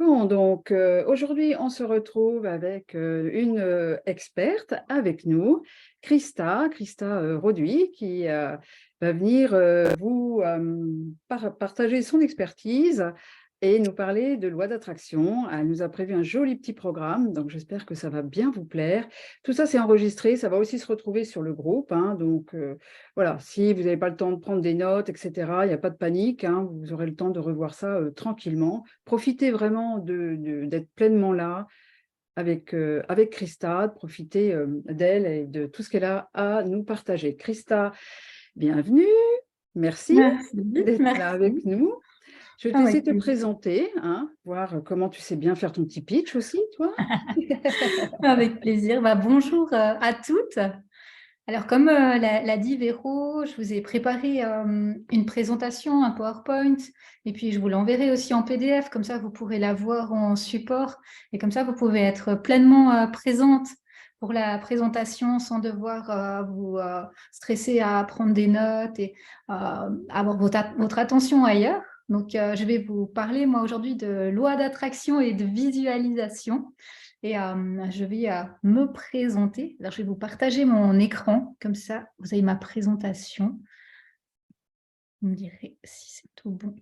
Bon, donc aujourd'hui, on se retrouve avec une experte avec nous, Christa Roduit, qui va venir vous partager son expertise et nous parler de loi d'attraction. Elle nous a prévu un joli petit programme, donc j'espère que ça va bien vous plaire. Tout ça, c'est enregistré, ça va aussi se retrouver sur le groupe, hein, donc voilà, si vous n'avez pas le temps de prendre des notes, etc., il n'y a pas de panique, hein, vous aurez le temps de revoir ça tranquillement. Profitez vraiment d'être pleinement là avec Christa, de profiter d'elle et de tout ce qu'elle a à nous partager. Christa, bienvenue, merci Merci, d'être là avec merci. nous. Je vais te laisser Avec te plaisir. présenter, hein, voir comment tu sais bien faire ton petit pitch aussi, toi. Avec plaisir. Bonjour à toutes. Alors, comme l'a dit Véro, je vous ai préparé une présentation, un PowerPoint, et puis je vous l'enverrai aussi en PDF, comme ça vous pourrez la voir en support, et comme ça vous pouvez être pleinement présente pour la présentation sans devoir vous stresser à prendre des notes et avoir votre attention ailleurs. Donc, je vais vous parler, moi, aujourd'hui de loi d'attraction et de visualisation. Et je vais me présenter. Alors, je vais vous partager mon écran, comme ça, vous avez ma présentation. Vous me direz si c'est tout bon.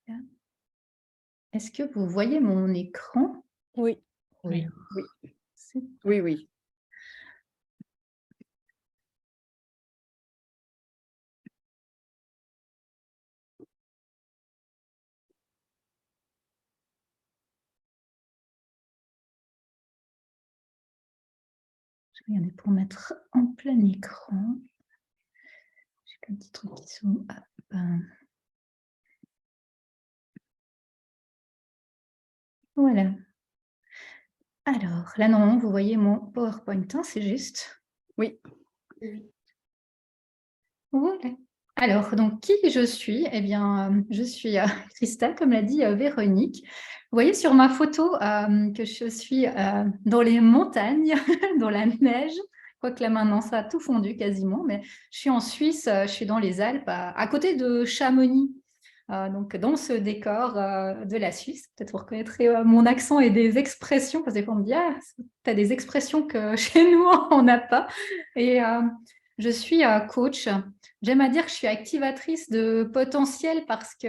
Voilà. Est-ce que vous voyez mon écran? Oui. Oui. Alors, Oui, c'est- oui, oui. Je vais regarder pour mettre en plein écran. J'ai plein de petits trucs qui sont... Voilà. Alors, là, normalement, vous voyez mon PowerPoint, hein, c'est juste. Oui. Voilà. Alors, donc, qui je suis? Eh bien, je suis Christa, comme l'a dit Véronique. Vous voyez sur ma photo que je suis dans les montagnes, dans la neige. Quoique là, maintenant, ça a tout fondu quasiment. Mais je suis en Suisse, je suis dans les Alpes, à côté de Chamonix. Donc, dans ce décor de la Suisse. Peut-être vous reconnaîtrez mon accent et des expressions, parce que des fois, on me dit « Ah, tu as des expressions que chez nous, on n'a pas ». Et je suis coach. J'aime à dire que je suis activatrice de potentiel parce que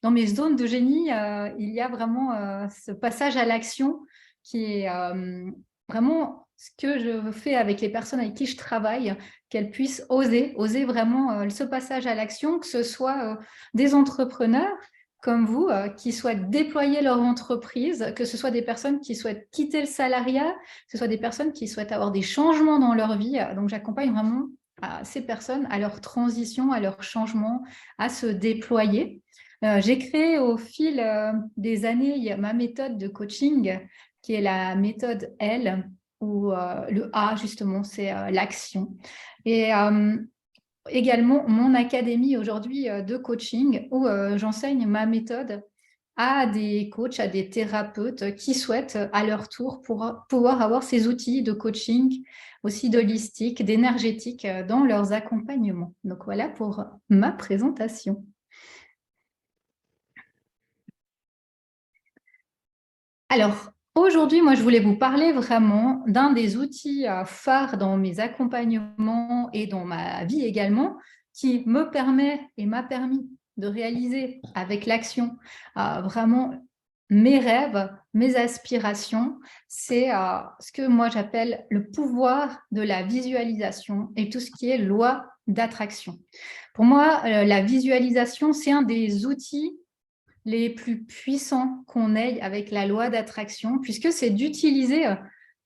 dans mes zones de génie, il y a vraiment ce passage à l'action qui est vraiment ce que je fais avec les personnes avec qui je travaille, qu'elles puissent oser vraiment ce passage à l'action, que ce soit des entrepreneurs comme vous qui souhaitent déployer leur entreprise, que ce soit des personnes qui souhaitent quitter le salariat, que ce soit des personnes qui souhaitent avoir des changements dans leur vie. Donc, j'accompagne vraiment à ces personnes, à leur transition, à leur changement, à se déployer. J'ai créé au fil des années ma méthode de coaching, qui est la méthode L, où le A, justement, c'est l'action. Et également, mon académie aujourd'hui de coaching, où j'enseigne ma méthode à des coachs, à des thérapeutes qui souhaitent à leur tour pouvoir avoir ces outils de coaching, aussi d'holistique, d'énergétique dans leurs accompagnements. Donc voilà pour ma présentation. Alors, aujourd'hui, moi, je voulais vous parler vraiment d'un des outils phares dans mes accompagnements et dans ma vie également, qui me permet et m'a permis de réaliser avec l'action vraiment mes rêves, mes aspirations. C'est ce que moi j'appelle le pouvoir de la visualisation et tout ce qui est loi d'attraction. Pour moi, la visualisation, c'est un des outils les plus puissants qu'on ait avec la loi d'attraction, puisque c'est d'utiliser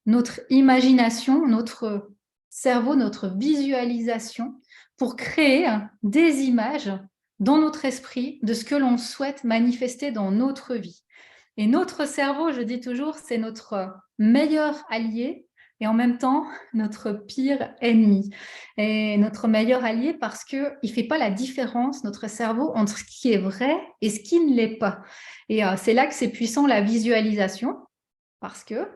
notre imagination, notre cerveau, notre visualisation pour créer des images dans notre esprit de ce que l'on souhaite manifester dans notre vie. Et notre cerveau, je dis toujours, c'est notre meilleur allié et en même temps notre pire ennemi. Et notre meilleur allié parce qu'il ne fait pas la différence, notre cerveau, entre ce qui est vrai et ce qui ne l'est pas. Et c'est là que c'est puissant la visualisation, parce que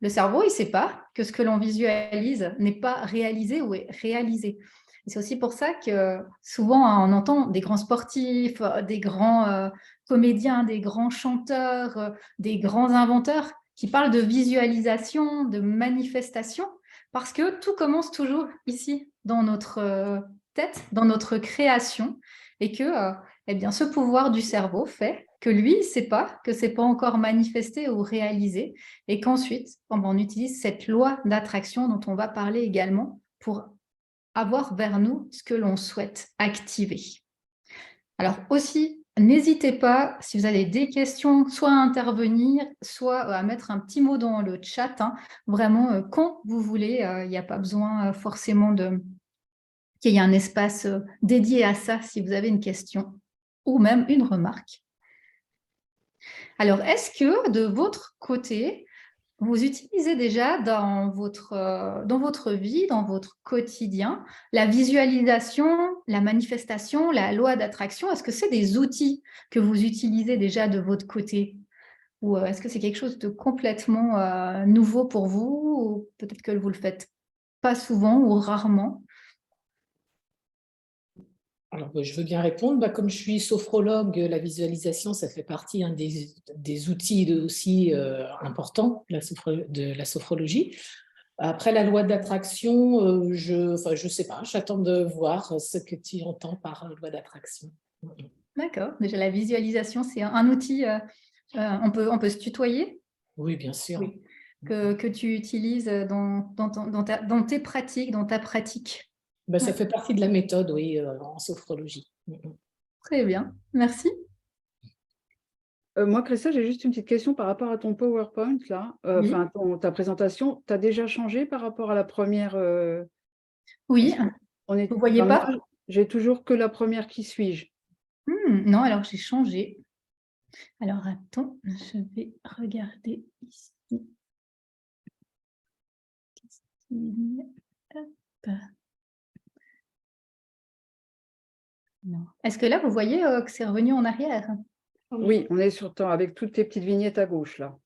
le cerveau, il ne sait pas que ce que l'on visualise n'est pas réalisé ou est réalisé. Et c'est aussi pour ça que souvent, on entend des grands sportifs, des grands comédiens, des grands chanteurs, des grands inventeurs qui parlent de visualisation, de manifestation, parce que tout commence toujours ici, dans notre tête, dans notre création, et que eh bien, ce pouvoir du cerveau fait que lui, il ne sait pas, que ce n'est pas encore manifesté ou réalisé, et qu'ensuite, on utilise cette loi d'attraction dont on va parler également pour avoir vers nous ce que l'on souhaite activer. Alors aussi, n'hésitez pas, si vous avez des questions, soit à intervenir, soit à mettre un petit mot dans le chat, hein, vraiment quand vous voulez, il n'y a pas besoin forcément qu'il y ait un espace dédié à ça si vous avez une question ou même une remarque. Alors, est-ce que de votre côté, vous utilisez déjà dans votre vie, dans votre quotidien, la visualisation, la manifestation, la loi d'attraction? Est-ce que c'est des outils que vous utilisez déjà de votre côté? Ou est-ce que c'est quelque chose de complètement nouveau pour vous? Ou peut-être que vous ne le faites pas souvent ou rarement? Alors, je veux bien répondre. Comme je suis sophrologue, la visualisation, ça fait partie des outils aussi importants de la sophrologie. Après, la loi d'attraction, je sais pas, j'attends de voir ce que tu entends par loi d'attraction. D'accord. Déjà, la visualisation, c'est un outil, on peut se tutoyer? Oui, bien sûr. Oui. Que tu utilises dans tes pratiques, dans ta pratique. Ça fait partie de la méthode, oui, en sophrologie. Très bien, merci. Moi, Christa, j'ai juste une petite question par rapport à ton PowerPoint, là. Oui. Enfin, ta présentation. Tu as déjà changé par rapport à la première Oui, on est, vous ne voyez enfin, pas? moi, j'ai toujours que la première qui suis-je. Non, alors j'ai changé. Alors attends, je vais regarder ici. Hop. Non. Est-ce que là, vous voyez que c'est revenu en arrière? Oui, on est sur temps avec toutes tes petites vignettes à gauche, là.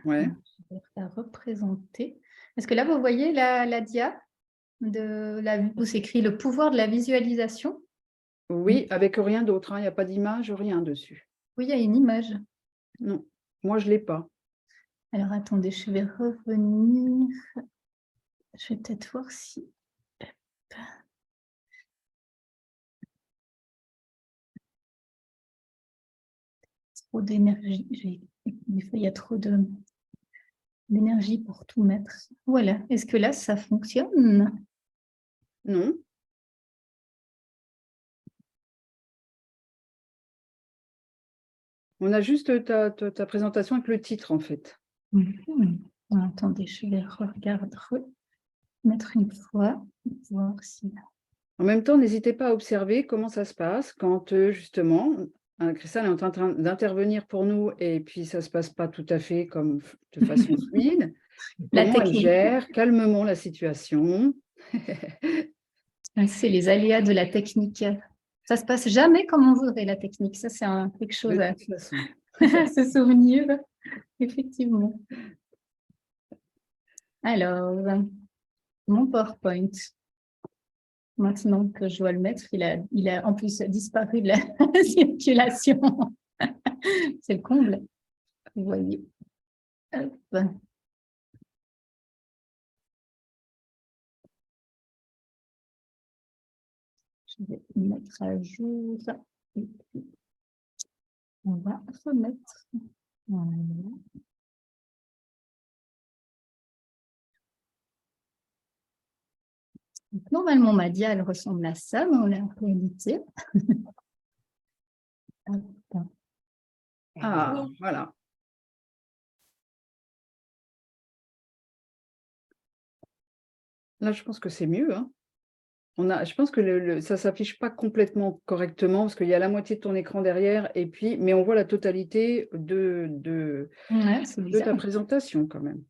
Ouais. Je vais la représenter. Est-ce que là, vous voyez la dia où s'écrit le pouvoir de la visualisation? Oui, avec rien d'autre, hein. Il n'y a pas d'image, rien dessus. Oui, il y a une image. Non, moi, je ne l'ai pas. Alors, attendez, je vais revenir. Je vais peut-être voir si... Trop d'énergie. Des fois, il y a trop d'énergie pour tout mettre. Voilà. Est-ce que là, ça fonctionne? Non. On a juste ta présentation avec le titre, en fait. Attendez, je vais mettre une fois, voir si... En même temps, n'hésitez pas à observer comment ça se passe quand, justement, Christelle est en train d'intervenir pour nous et puis ça ne se passe pas tout à fait comme de façon fluide. Comment elle gère calmement la situation. C'est les aléas de la technique. Ça se passe jamais comme on voudrait, la technique. Ça, c'est quelque chose à se souvenir, effectivement. Alors, mon PowerPoint, maintenant que je dois le mettre, il a en plus disparu de la circulation. C'est le comble. Vous voyez. Hop. Je vais mettre à jour. Et puis, on va remettre. Voilà. Donc, normalement, ma dia, elle ressemble à ça dans la réalité. Ah, voilà. Là, je pense que c'est mieux, hein. Je pense que ça ne s'affiche pas complètement correctement parce qu'il y a la moitié de ton écran derrière, et puis, mais on voit la totalité de ta présentation quand même.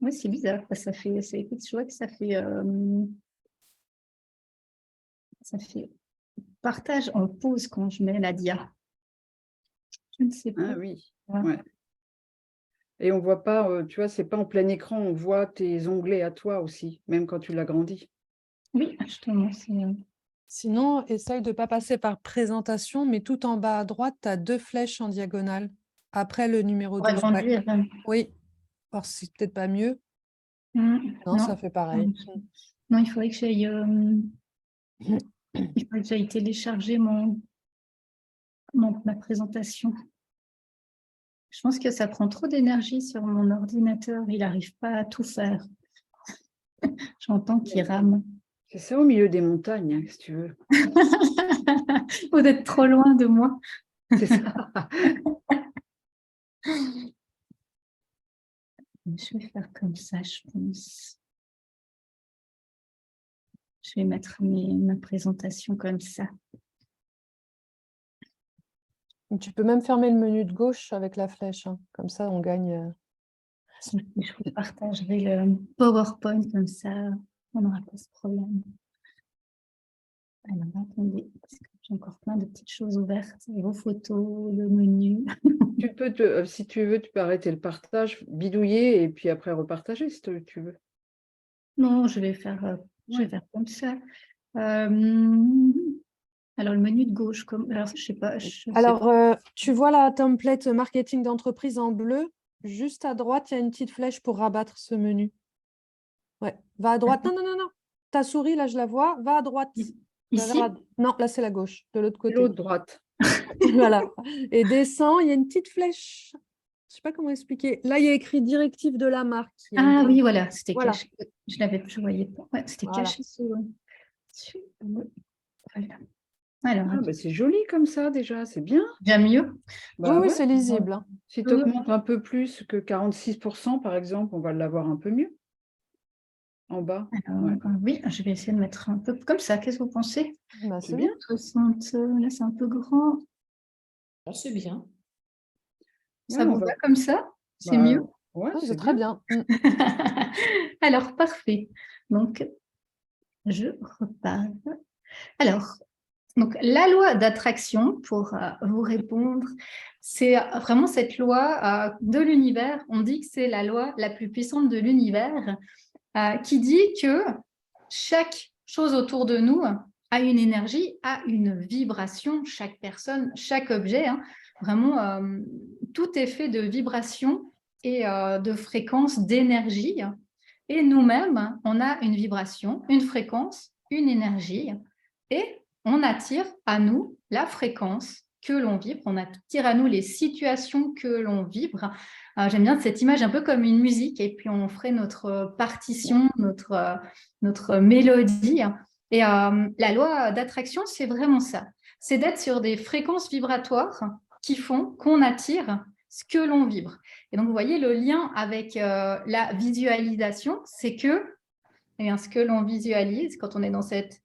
Oui, c'est bizarre. Je vois que ça fait partage en pause quand je mets la dia. Je ne sais pas. Ah oui, ouais. Et on ne voit pas, tu vois, c'est pas en plein écran, on voit tes onglets à toi aussi, même quand tu l'agrandis. Oui, justement, c'est... Sinon, essaye de ne pas passer par présentation, mais tout en bas à droite, tu as 2 flèches en diagonale. Après le numéro pour 12. agrandir. Oui, alors c'est peut-être pas mieux. Non, ça fait pareil. Non, il faudrait que j'aille télécharger ma présentation. Je pense que ça prend trop d'énergie sur mon ordinateur. Il n'arrive pas à tout faire. J'entends qu'il rame. C'est ça au milieu des montagnes, hein, si tu veux. Ou d'être trop loin de moi. C'est ça. Je vais faire comme ça, je pense. Je vais mettre ma présentation comme ça. Tu peux même fermer le menu de gauche avec la flèche, hein. Comme ça, on gagne. Je vous partagerai le PowerPoint comme ça, on n'aura pas ce problème. Alors, attendez, parce que j'ai encore plein de petites choses ouvertes, vos photos, le menu. Tu peux, si tu veux, tu peux arrêter le partage, bidouiller et puis après repartager si tu veux. Non, je vais faire comme ça. Alors, le menu de gauche, alors, je sais pas. Alors, tu vois la template marketing d'entreprise en bleu. Juste à droite, il y a une petite flèche pour rabattre ce menu. Ouais, va à droite. Non, non, non, non. Ta souris, là, je la vois. Va à droite. Ici? Non, là, c'est la gauche, de l'autre côté. L'autre droite. Voilà. Et descend, il y a une petite flèche. Je ne sais pas comment expliquer. Là, il y a écrit directive de la marque. Ah oui, voilà, c'était Voilà. caché. Je voyais pas. Ouais, c'était caché. Voilà. Alors, C'est joli comme ça déjà, c'est bien. bien mieux. Oui, oui, c'est lisible, hein. Si tu augmentes un peu plus que 46%, par exemple, on va l'avoir un peu mieux. En bas. Alors, oui, je vais essayer de mettre un peu comme ça. Qu'est-ce que vous pensez? Bah, c'est bien. 60, là, c'est un peu grand. Ah, c'est bien. Ça vous va comme ça? C'est mieux? Ouais, c'est très bien. Alors, parfait. Donc, je repars. Alors, donc, la loi d'attraction, pour vous répondre, c'est vraiment cette loi de l'univers. On dit que c'est la loi la plus puissante de l'univers qui dit que chaque chose autour de nous a une énergie, a une vibration, chaque personne, chaque objet. Hein, vraiment, tout est fait de vibrations et de fréquences d'énergie. Et nous-mêmes, on a une vibration, une fréquence, une énergie. Et on attire à nous la fréquence que l'on vibre, on attire à nous les situations que l'on vibre. J'aime bien cette image un peu comme une musique, et puis on ferait notre partition, notre mélodie. Et la loi d'attraction, c'est vraiment ça. C'est d'être sur des fréquences vibratoires qui font qu'on attire ce que l'on vibre. Et donc, vous voyez, le lien avec la visualisation, c'est que ce que l'on visualise, quand on est dans cette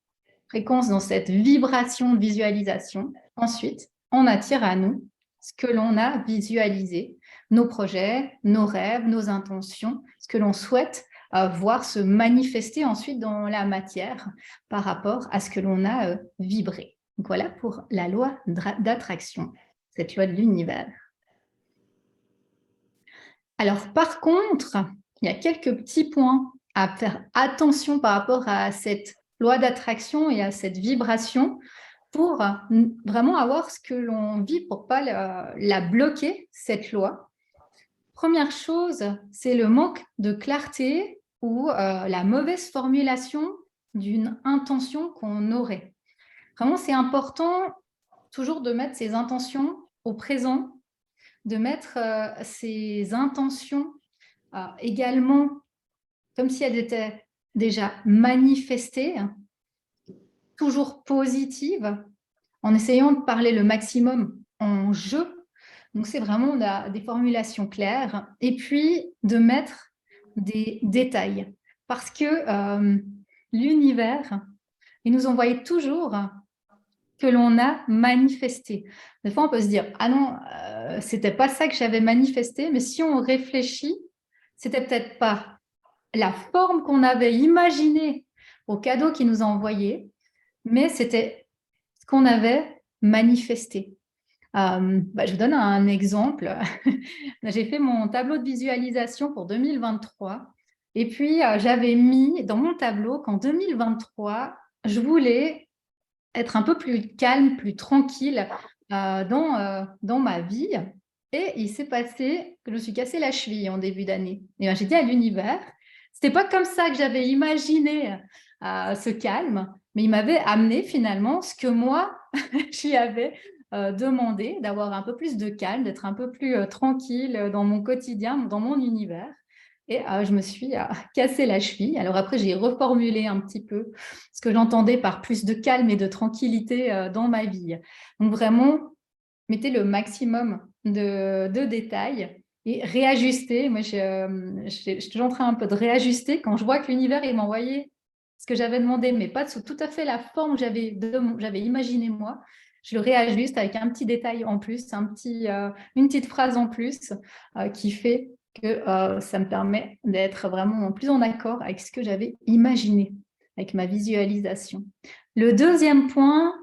fréquence, dans cette vibration de visualisation, ensuite, on attire à nous ce que l'on a visualisé, nos projets, nos rêves, nos intentions, ce que l'on souhaite voir se manifester ensuite dans la matière par rapport à ce que l'on a vibré. Donc voilà pour la loi d'attraction, cette loi de l'univers. Alors par contre, il y a quelques petits points à faire attention par rapport à cette loi d'attraction et à cette vibration pour vraiment avoir ce que l'on vit, pour ne pas la bloquer, cette loi. Première chose, c'est le manque de clarté ou la mauvaise formulation d'une intention qu'on aurait. Vraiment, c'est important toujours de mettre ses intentions au présent, de mettre ses intentions également comme si elles étaient déjà manifestées, toujours positives, en essayant de parler le maximum en je. Donc, c'est vraiment des formulations claires. Et puis, de mettre des détails. Parce que l'univers, il nous envoie toujours que l'on a manifesté. Des fois, on peut se dire « Ah non, c'était pas ça que j'avais manifesté », mais si on réfléchit, c'était peut-être pas la forme qu'on avait imaginée au cadeau qu'il nous a envoyé, mais c'était ce qu'on avait manifesté. Je vous donne un exemple. J'ai fait mon tableau de visualisation pour 2023. Et puis, j'avais mis dans mon tableau qu'en 2023, je voulais être un peu plus calme, plus tranquille dans ma vie. Et il s'est passé que je me suis cassé la cheville en début d'année. Et j'ai dit à l'univers, c'était pas comme ça que j'avais imaginé ce calme, mais il m'avait amené finalement ce que moi, j'y avais demandé, d'avoir un peu plus de calme, d'être un peu plus tranquille dans mon quotidien, dans mon univers. Et je me suis cassé la cheville. Alors après, j'ai reformulé un petit peu ce que j'entendais par plus de calme et de tranquillité dans ma vie. Donc vraiment, mettez le maximum de détails et réajustez. Moi, je suis toujours en train un peu de réajuster quand je vois que l'univers, il m'envoyait ce que j'avais demandé, mais pas sous tout à fait la forme que j'avais imaginé moi. Je le réajuste avec un petit détail en plus, une petite phrase en plus qui fait que ça me permet d'être vraiment plus en accord avec ce que j'avais imaginé, avec ma visualisation. Le deuxième point,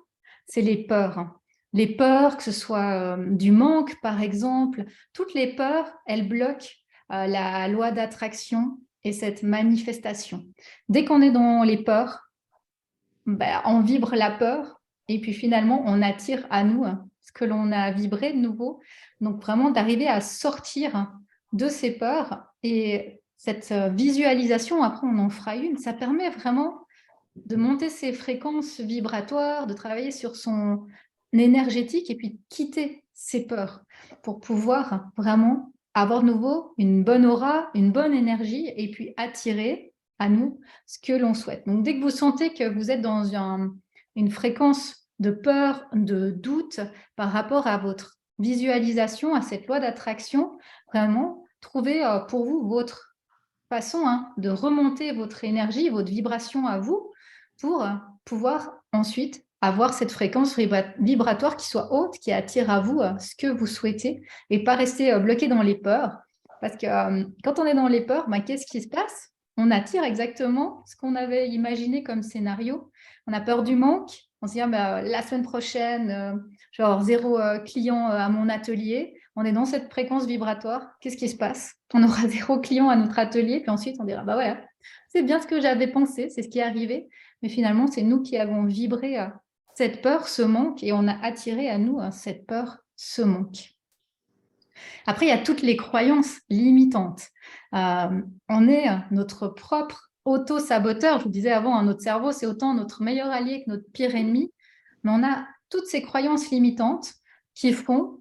c'est les peurs. Les peurs, que ce soit du manque, par exemple, toutes les peurs, elles bloquent la loi d'attraction et cette manifestation. Dès qu'on est dans les peurs, on vibre la peur et puis finalement, on attire à nous ce que l'on a vibré de nouveau. Donc vraiment, d'arriver à sortir de ces peurs et cette visualisation, après on en fera une, ça permet vraiment de monter ses fréquences vibratoires, de travailler sur son énergétique et puis de quitter ses peurs pour pouvoir vraiment avoir de nouveau une bonne aura, une bonne énergie et puis attirer à nous ce que l'on souhaite. Donc, dès que vous sentez que vous êtes dans une fréquence de peur, de doute par rapport à votre visualisation, à cette loi d'attraction, vraiment, trouvez pour vous votre façon de remonter votre énergie, votre vibration à vous pour pouvoir ensuite avoir cette fréquence vibratoire qui soit haute, qui attire à vous ce que vous souhaitez et pas rester bloqué dans les peurs. Parce que quand on est dans les peurs, qu'est-ce qui se passe? On attire exactement ce qu'on avait imaginé comme scénario. On a peur du manque. On se dit, la semaine prochaine, genre 0 client à mon atelier. On est dans cette fréquence vibratoire. Qu'est-ce qui se passe? On aura 0 client à notre atelier. Puis ensuite, on dira, voilà, c'est bien ce que j'avais pensé, c'est ce qui est arrivé. Mais finalement, c'est nous qui avons vibré cette peur, ce manque, et on a attiré à nous cette peur, ce manque. Après, il y a toutes les croyances limitantes. On est notre propre auto-saboteur. Je vous disais avant, notre cerveau, c'est autant notre meilleur allié que notre pire ennemi. Mais on a toutes ces croyances limitantes qui font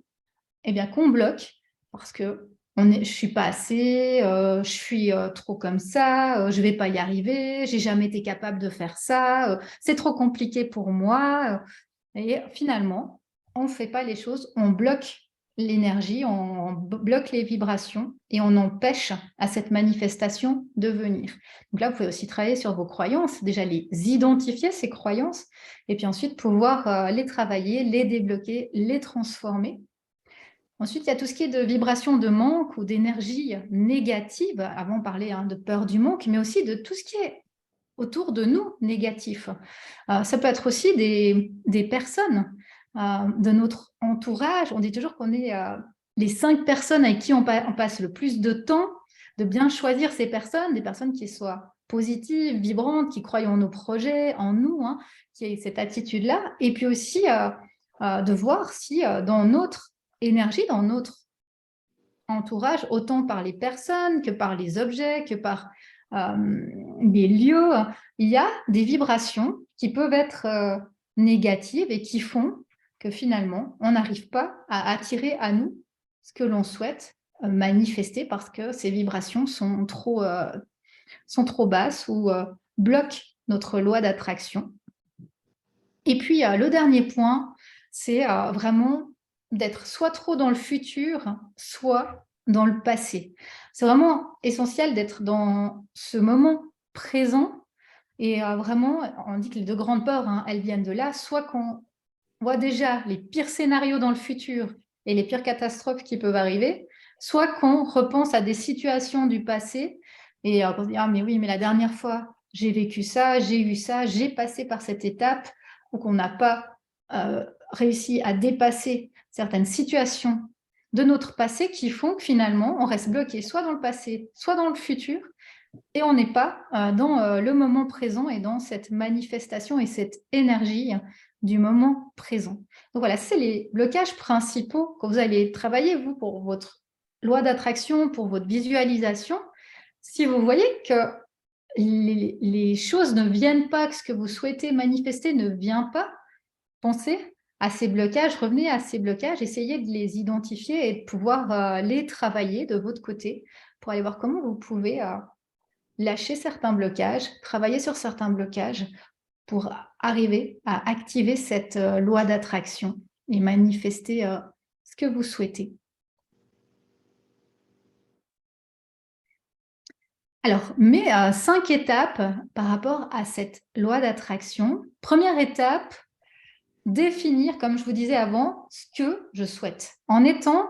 qu'on bloque parce que je ne suis pas assez, je suis trop comme ça, je ne vais pas y arriver, j'ai jamais été capable de faire ça, c'est trop compliqué pour moi. Et finalement, on ne fait pas les choses, on bloque l'énergie, on bloque les vibrations et on empêche à cette manifestation de venir. Donc là, vous pouvez aussi travailler sur vos croyances, déjà les identifier, ces croyances, et puis ensuite pouvoir les travailler, les débloquer, les transformer. Ensuite, il y a tout ce qui est de vibration de manque ou d'énergie négative. Avant, on parlait de peur du manque, mais aussi de tout ce qui est autour de nous négatif. Ça peut être aussi des personnes de notre entourage. On dit toujours qu'on est les 5 personnes avec qui on passe le plus de temps, de bien choisir ces personnes, des personnes qui soient positives, vibrantes, qui croient en nos projets, en nous, qui aient cette attitude-là. Et puis aussi de voir si dans notre énergie, dans notre entourage, autant par les personnes que par les objets, que par des lieux, il y a des vibrations qui peuvent être négatives et qui font que finalement, on n'arrive pas à attirer à nous ce que l'on souhaite manifester parce que ces vibrations sont trop basses ou bloquent notre loi d'attraction. Et puis, le dernier point, c'est vraiment d'être soit trop dans le futur, soit dans le passé. C'est vraiment essentiel d'être dans ce moment présent. Et vraiment, on dit que les 2 grandes peurs, elles viennent de là. Soit qu'on voit déjà les pires scénarios dans le futur et les pires catastrophes qui peuvent arriver, soit qu'on repense à des situations du passé et on se dit « Ah mais oui, mais la dernière fois, j'ai vécu ça, j'ai eu ça, j'ai passé par cette étape » ou qu'on n'a pas réussi à dépasser certaines situations de notre passé qui font que finalement, on reste bloqué soit dans le passé, soit dans le futur, et on n'est pas dans le moment présent et dans cette manifestation et cette énergie du moment présent. Donc voilà, c'est les blocages principaux que vous allez travailler, vous, pour votre loi d'attraction, pour votre visualisation. Si vous voyez que les choses ne viennent pas, que ce que vous souhaitez manifester ne vient pas, pensez à ces blocages, revenez à ces blocages, essayez de les identifier et de pouvoir les travailler de votre côté pour aller voir comment vous pouvez lâcher certains blocages, travailler sur certains blocages pour arriver à activer cette loi d'attraction et manifester ce que vous souhaitez. Alors, mes 5 étapes par rapport à cette loi d'attraction. Première étape, définir, comme je vous disais avant, ce que je souhaite, en étant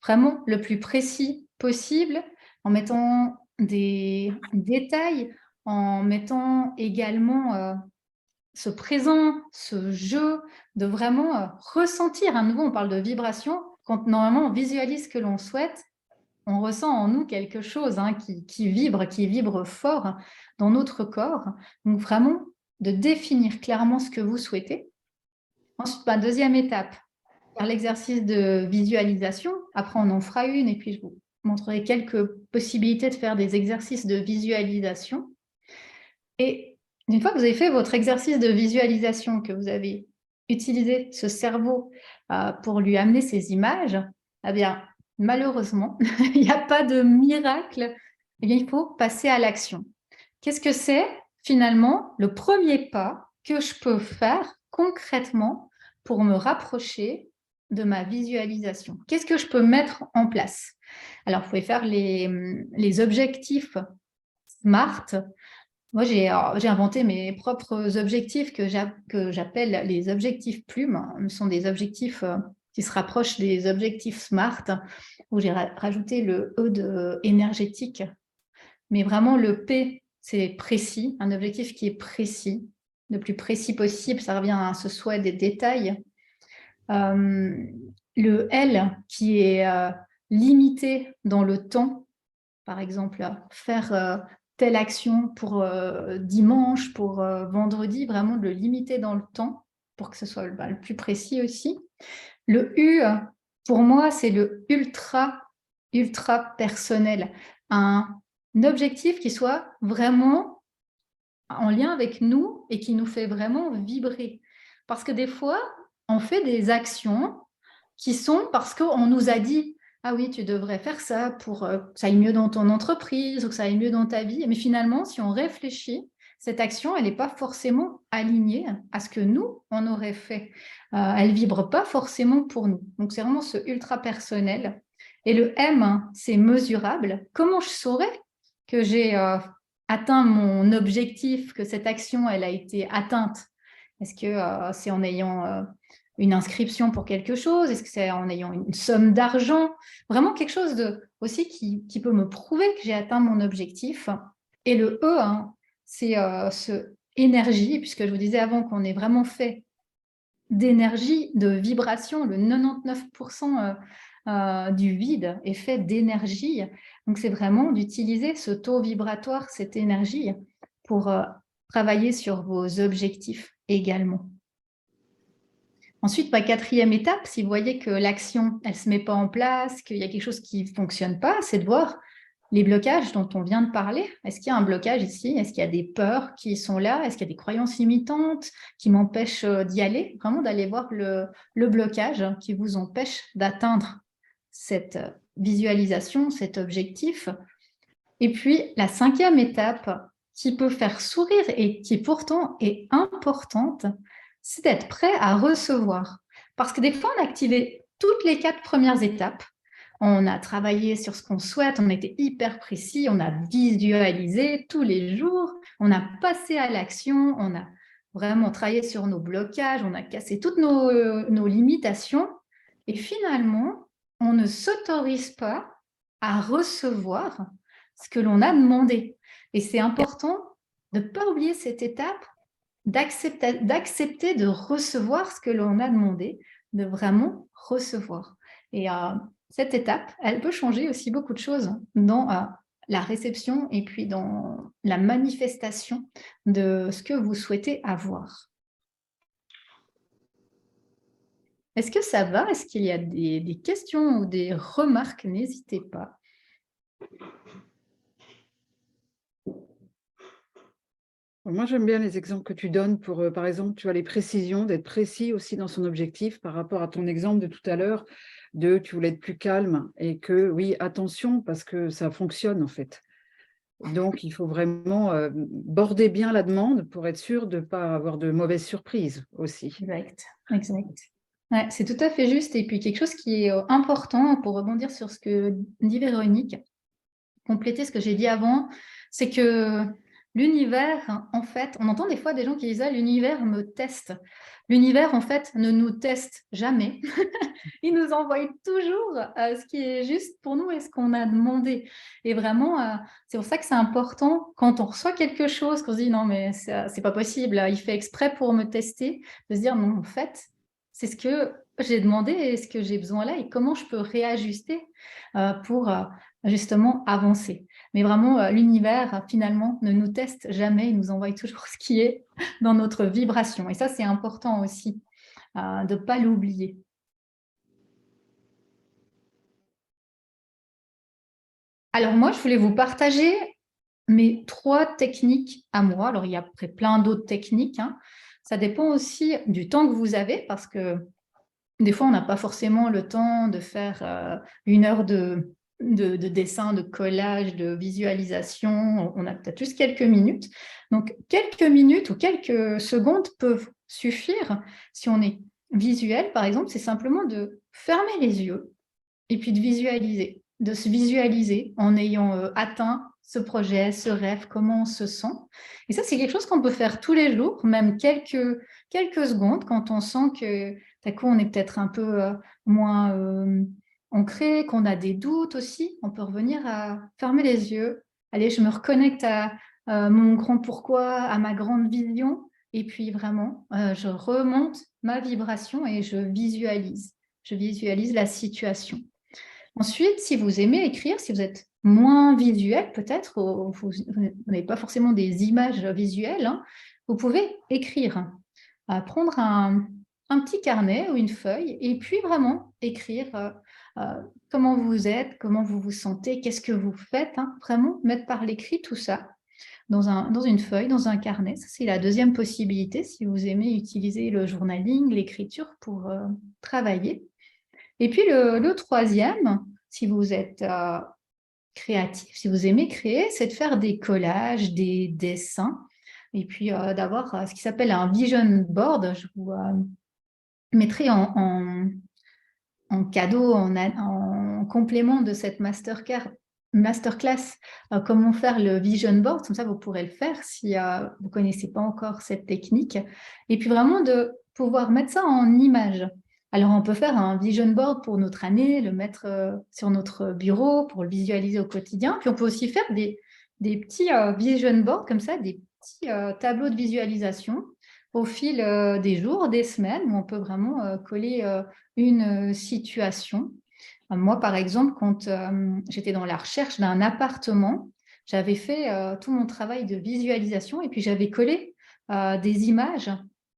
vraiment le plus précis possible, en mettant des détails, en mettant également ce présent, ce jeu, de vraiment ressentir. À nouveau, on parle de vibration. Quand normalement on visualise ce que l'on souhaite, on ressent en nous quelque chose qui vibre fort dans notre corps. Donc vraiment, de définir clairement ce que vous souhaitez. Ensuite, deuxième étape, faire l'exercice de visualisation. Après, on en fera une et puis je vous montrerai quelques possibilités de faire des exercices de visualisation. Et une fois que vous avez fait votre exercice de visualisation, que vous avez utilisé ce cerveau pour lui amener ces images, eh bien, malheureusement, il n'y a pas de miracle. Eh bien, il faut passer à l'action. Qu'est-ce que c'est finalement le premier pas que je peux faire concrètement pour me rapprocher de ma visualisation? Qu'est-ce que je peux mettre en place? Alors, vous pouvez faire les objectifs SMART. Moi, j'ai inventé mes propres objectifs que j'appelle les objectifs plumes. Ce sont des objectifs qui se rapprochent des objectifs SMART, où j'ai rajouté le E de énergétique. Mais vraiment, le P, c'est précis, un objectif qui est précis, le plus précis possible. Ça revient à ce souhait des détails. Le L, qui est limité dans le temps. Par exemple, faire telle action pour dimanche, pour vendredi, vraiment de le limiter dans le temps pour que ce soit le plus précis aussi. Le U, pour moi, c'est le ultra personnel. Un objectif qui soit vraiment en lien avec nous et qui nous fait vraiment vibrer. Parce que des fois, on fait des actions qui sont parce qu'on nous a dit « Ah oui, tu devrais faire ça pour que ça aille mieux dans ton entreprise ou que ça aille mieux dans ta vie. » Mais finalement, si on réfléchit, cette action, elle n'est pas forcément alignée à ce que nous, on aurait fait. Elle ne vibre pas forcément pour nous. Donc, c'est vraiment ce ultra personnel. Et le M, c'est mesurable. Comment je saurais que j'ai atteint mon objectif, que cette action, elle a été atteinte? Est-ce que c'est en ayant une inscription pour quelque chose? Est-ce que c'est en ayant une somme d'argent? Vraiment quelque chose aussi qui peut me prouver que j'ai atteint mon objectif. Et le E, c'est ce énergie, puisque je vous disais avant qu'on est vraiment fait d'énergie, de vibration. Le 99% du vide est fait d'énergie. Donc, c'est vraiment d'utiliser ce taux vibratoire, cette énergie, pour travailler sur vos objectifs également. Ensuite, quatrième étape, si vous voyez que l'action, elle ne se met pas en place, qu'il y a quelque chose qui ne fonctionne pas, c'est de voir les blocages dont on vient de parler. Est-ce qu'il y a un blocage ici? Est-ce qu'il y a des peurs qui sont là? Est-ce qu'il y a des croyances limitantes qui m'empêchent d'y aller? Vraiment d'aller voir le blocage qui vous empêche d'atteindre cette visualisation, cet objectif. Et puis, la cinquième étape qui peut faire sourire et qui pourtant est importante, c'est d'être prêt à recevoir. Parce que des fois, on a activé toutes les 4 premières étapes. On a travaillé sur ce qu'on souhaite, on a été hyper précis, on a visualisé tous les jours, on a passé à l'action, on a vraiment travaillé sur nos blocages, on a cassé toutes nos limitations. Et finalement, on ne s'autorise pas à recevoir ce que l'on a demandé. Et c'est important de ne pas oublier cette étape, d'accepter de recevoir ce que l'on a demandé, de vraiment recevoir. Et cette étape, elle peut changer aussi beaucoup de choses dans la réception et puis dans la manifestation de ce que vous souhaitez avoir. Est-ce que ça va? Est-ce qu'il y a des questions ou des remarques? N'hésitez pas. Moi, j'aime bien les exemples que tu donnes pour, par exemple, tu as les précisions, d'être précis aussi dans son objectif par rapport à ton exemple de tout à l'heure, de tu voulais être plus calme et que oui, attention, parce que ça fonctionne en fait. Donc, il faut vraiment border bien la demande pour être sûr de ne pas avoir de mauvaises surprises aussi. Exact, exact. Ouais, c'est tout à fait juste. Et puis, quelque chose qui est important pour rebondir sur ce que dit Véronique, compléter ce que j'ai dit avant, c'est que l'univers, en fait, on entend des fois des gens qui disent « Ah, l'univers me teste ». L'univers, en fait, ne nous teste jamais. Il nous envoie toujours ce qui est juste pour nous et ce qu'on a demandé. Et vraiment, c'est pour ça que c'est important, quand on reçoit quelque chose, qu'on se dit « Non, mais c'est pas possible, il fait exprès pour me tester », de se dire « Non, en fait, c'est ce que j'ai demandé et ce que j'ai besoin là et comment je peux réajuster pour justement avancer ». Mais vraiment, l'univers, finalement, ne nous teste jamais, il nous envoie toujours ce qui est dans notre vibration. Et ça, c'est important aussi de ne pas l'oublier. Alors moi, je voulais vous partager mes 3 techniques à moi. Alors, il y a après plein d'autres techniques, hein. Ça dépend aussi du temps que vous avez, parce que des fois, on n'a pas forcément le temps de faire 1 heure de dessin, de collage, de visualisation. On a peut-être juste quelques minutes. Donc, quelques minutes ou quelques secondes peuvent suffire. Si on est visuel, par exemple, c'est simplement de fermer les yeux et puis de se visualiser en ayant atteint ce projet, ce rêve, comment on se sent. Et ça, c'est quelque chose qu'on peut faire tous les jours, même quelques secondes, quand on sent que d'un coup, on est peut-être un peu moins ancré, qu'on a des doutes aussi. On peut revenir à fermer les yeux. Allez, je me reconnecte à mon grand pourquoi, à ma grande vision. Et puis vraiment, je remonte ma vibration et je visualise. Je visualise la situation. Ensuite, si vous aimez écrire, si vous êtes moins visuel peut-être, vous n'avez pas forcément des images visuelles, hein, vous pouvez écrire, prendre un petit carnet ou une feuille et puis vraiment écrire comment vous êtes, comment vous vous sentez, qu'est-ce que vous faites, hein, vraiment mettre par l'écrit tout ça dans une feuille, dans un carnet. Ça, c'est la deuxième possibilité si vous aimez utiliser le journaling, l'écriture pour travailler. Et puis le troisième, si vous êtes créatif, si vous aimez créer, c'est de faire des collages, des dessins, et puis d'avoir ce qui s'appelle un vision board. Je vous mettrai en cadeau, en complément de cette masterclass, comment faire le vision board. Comme ça, vous pourrez le faire si vous ne connaissez pas encore cette technique. Et puis vraiment de pouvoir mettre ça en image. Alors, on peut faire un vision board pour notre année, le mettre sur notre bureau pour le visualiser au quotidien. Puis, on peut aussi faire des petits vision boards comme ça, des petits tableaux de visualisation au fil des jours, des semaines, où on peut vraiment coller une situation. Moi, par exemple, quand j'étais dans la recherche d'un appartement, j'avais fait tout mon travail de visualisation et puis j'avais collé des images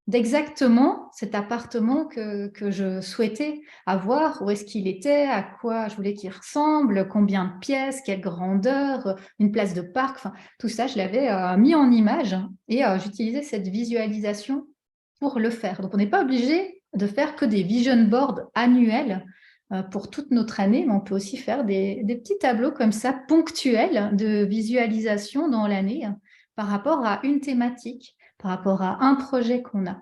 d'exactement cet appartement que je souhaitais avoir, où est-ce qu'il était, à quoi je voulais qu'il ressemble, combien de pièces, quelle grandeur, une place de parc, enfin, tout ça, je l'avais mis en image et j'utilisais cette visualisation pour le faire. Donc, on n'est pas obligé de faire que des vision boards annuels pour toute notre année, mais on peut aussi faire des petits tableaux comme ça, ponctuels de visualisation dans l'année par rapport à une thématique, par rapport à un projet qu'on a.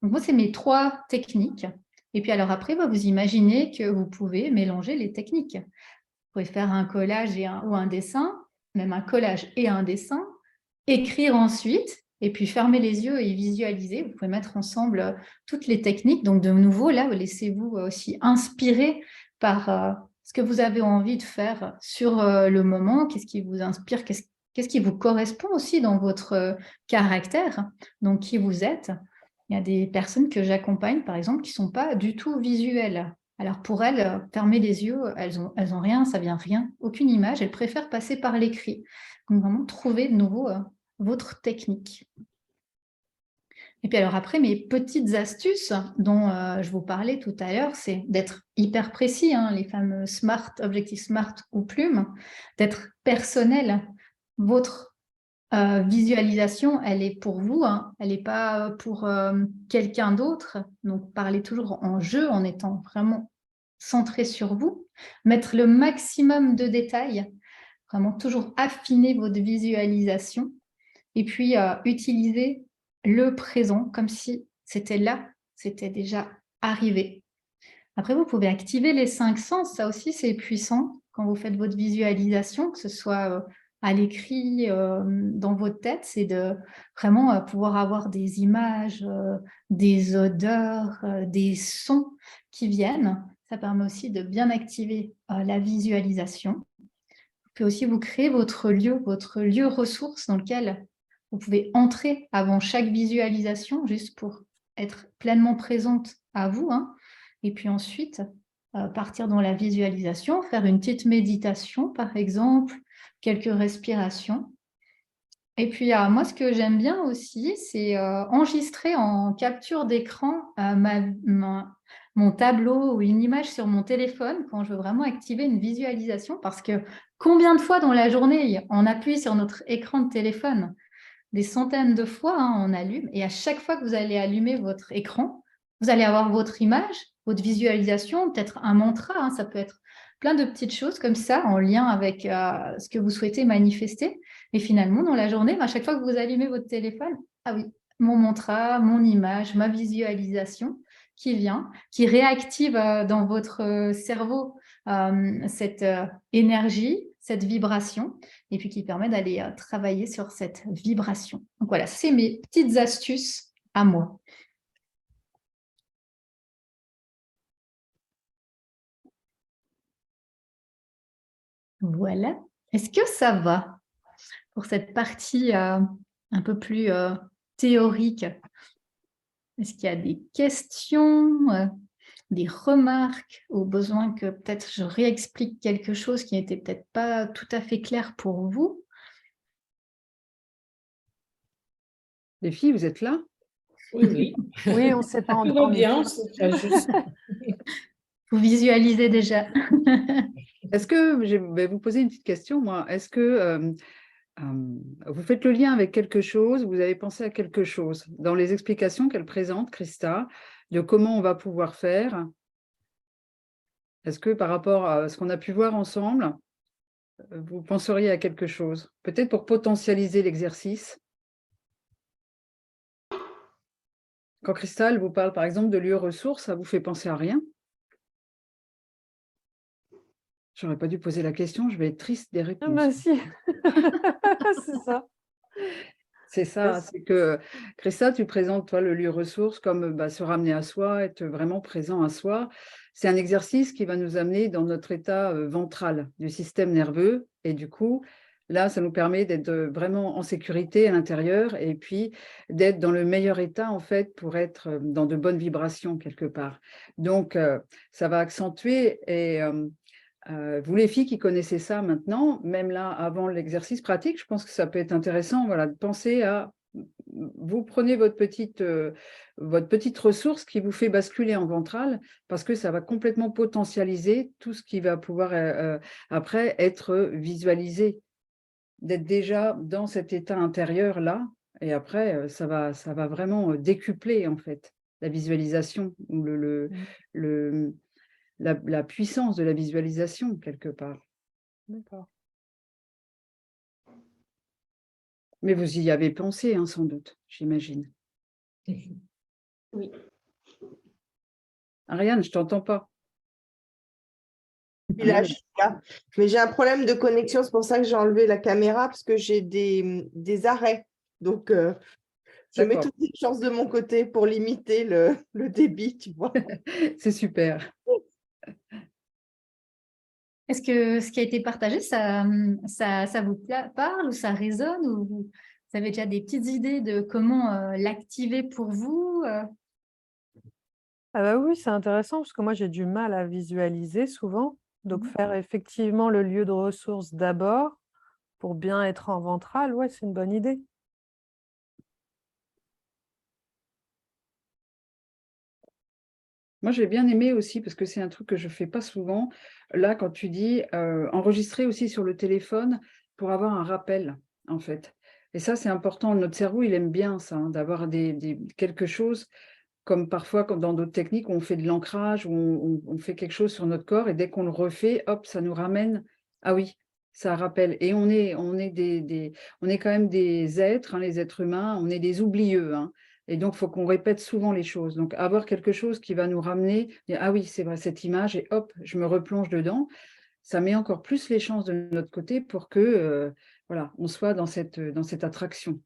Donc, moi, c'est mes 3 techniques. Et puis, alors après, vous imaginez que vous pouvez mélanger les techniques. Vous pouvez faire un collage ou un dessin, même un collage et un dessin, écrire ensuite, et puis fermer les yeux et visualiser. Vous pouvez mettre ensemble toutes les techniques. Donc, de nouveau, là, laissez-vous aussi inspirer par ce que vous avez envie de faire sur le moment. Qu'est-ce qui vous inspire? Qu'est-ce qui vous correspond aussi dans votre caractère, donc qui vous êtes. Il y a des personnes que j'accompagne, par exemple, qui ne sont pas du tout visuelles. Alors pour elles, fermer les yeux, elles ont rien, ça vient rien, aucune image. Elles préfèrent passer par l'écrit. Donc vraiment trouver de nouveau votre technique. Et puis alors après, mes petites astuces dont je vous parlais tout à l'heure, c'est d'être hyper précis, hein, les fameux SMART, objectifs SMART ou plumes, d'être personnel. Votre visualisation, elle est pour vous, hein, elle n'est pas pour quelqu'un d'autre. Donc parlez toujours en jeu, en étant vraiment centré sur vous. Mettre le maximum de détails, vraiment toujours affiner votre visualisation. Et puis utiliser le présent comme si c'était là, c'était déjà arrivé. Après, vous pouvez activer les 5 sens, ça aussi c'est puissant quand vous faites votre visualisation, que ce soit à l'écrit, dans votre tête, c'est de vraiment pouvoir avoir des images, des odeurs, des sons qui viennent. Ça permet aussi de bien activer la visualisation. Vous pouvez aussi vous créer votre lieu ressource dans lequel vous pouvez entrer avant chaque visualisation, juste pour être pleinement présente à vous, hein. Et puis ensuite, partir dans la visualisation, faire une petite méditation, par exemple, quelques respirations. Et puis, moi, ce que j'aime bien aussi, c'est enregistrer en capture d'écran mon tableau ou une image sur mon téléphone quand je veux vraiment activer une visualisation. Parce que combien de fois dans la journée, on appuie sur notre écran de téléphone? Des centaines de fois, hein, on allume. Et à chaque fois que vous allez allumer votre écran, vous allez avoir votre image, votre visualisation, peut-être un mantra, hein, ça peut être plein de petites choses comme ça en lien avec ce que vous souhaitez manifester. Et finalement, dans la journée, à chaque fois que vous allumez votre téléphone, ah oui, mon mantra, mon image, ma visualisation qui vient, qui réactive dans votre cerveau cette énergie, cette vibration, et puis qui permet d'aller travailler sur cette vibration. Donc voilà, c'est mes petites astuces à moi. Voilà. Est-ce que ça va pour cette partie un peu plus théorique? Est-ce qu'il y a des questions, des remarques, au besoin que peut-être je réexplique quelque chose qui n'était peut-être pas tout à fait clair pour vous? Les filles, vous êtes là? Oui, oui. Oui, on ne s'est pas Tout va entendu. bien, c'est pas juste. Vous visualisez déjà. Est-ce que, je vais vous poser une petite question, moi, est-ce que vous faites le lien avec quelque chose, vous avez pensé à quelque chose dans les explications qu'elle présente, Christa, de comment on va pouvoir faire? Est-ce que par rapport à ce qu'on a pu voir ensemble, vous penseriez à quelque chose? Peut-être pour potentialiser l'exercice? Quand Christelle vous parle par exemple de lieu ressources, ça vous fait penser à rien? J'aurais pas dû poser la question, je vais être triste des Ah réponses. bah si, c'est ça. C'est ça, c'est que Christa, tu présentes toi le lieu ressource comme se ramener à soi, être vraiment présent à soi. C'est un exercice qui va nous amener dans notre état ventral du système nerveux et du coup, là, ça nous permet d'être vraiment en sécurité à l'intérieur et puis d'être dans le meilleur état en fait pour être dans de bonnes vibrations quelque part. Donc, ça va accentuer et vous les filles qui connaissez ça maintenant, même là avant l'exercice pratique, je pense que ça peut être intéressant, voilà, de penser à, vous prenez votre petite ressource qui vous fait basculer en ventral parce que ça va complètement potentialiser tout ce qui va pouvoir après être visualisé, d'être déjà dans cet état intérieur là et après ça va vraiment décupler en fait la visualisation ou la puissance de la visualisation, quelque part. D'accord. Mais vous y avez pensé, hein, sans doute, j'imagine. Oui. Ariane, je t'entends pas. Et là, je suis là. Mais j'ai un problème de connexion, c'est pour ça que j'ai enlevé la caméra, parce que j'ai des arrêts. Donc, je mets toutes les chances de mon côté pour limiter le débit, tu vois. C'est super. Est-ce que ce qui a été partagé, ça vous parle ou ça résonne ou Vous avez déjà des petites idées de comment l'activer pour vous Ah bah oui, c'est intéressant parce que moi j'ai du mal à visualiser souvent. Donc faire effectivement le lieu de ressources d'abord pour bien être en ventral, ouais, c'est une bonne idée. Moi, j'ai bien aimé aussi, parce que c'est un truc que je ne fais pas souvent. Là, quand tu dis enregistrer aussi sur le téléphone pour avoir un rappel, en fait. Et ça, c'est important. Notre cerveau, il aime bien ça, hein, d'avoir quelque chose, comme parfois dans d'autres techniques, où on fait de l'ancrage, où on fait quelque chose sur notre corps, et dès qu'on le refait, hop, ça nous ramène. Ah oui, ça rappelle. Et on est on est quand même des êtres, hein, les êtres humains, on est des oublieux, hein. Et donc, il faut qu'on répète souvent les choses. Donc, avoir quelque chose qui va nous ramener, dire, ah oui, c'est vrai, cette image, et hop, je me replonge dedans, ça met encore plus les chances de notre côté pour que, voilà, on soit dans cette attraction,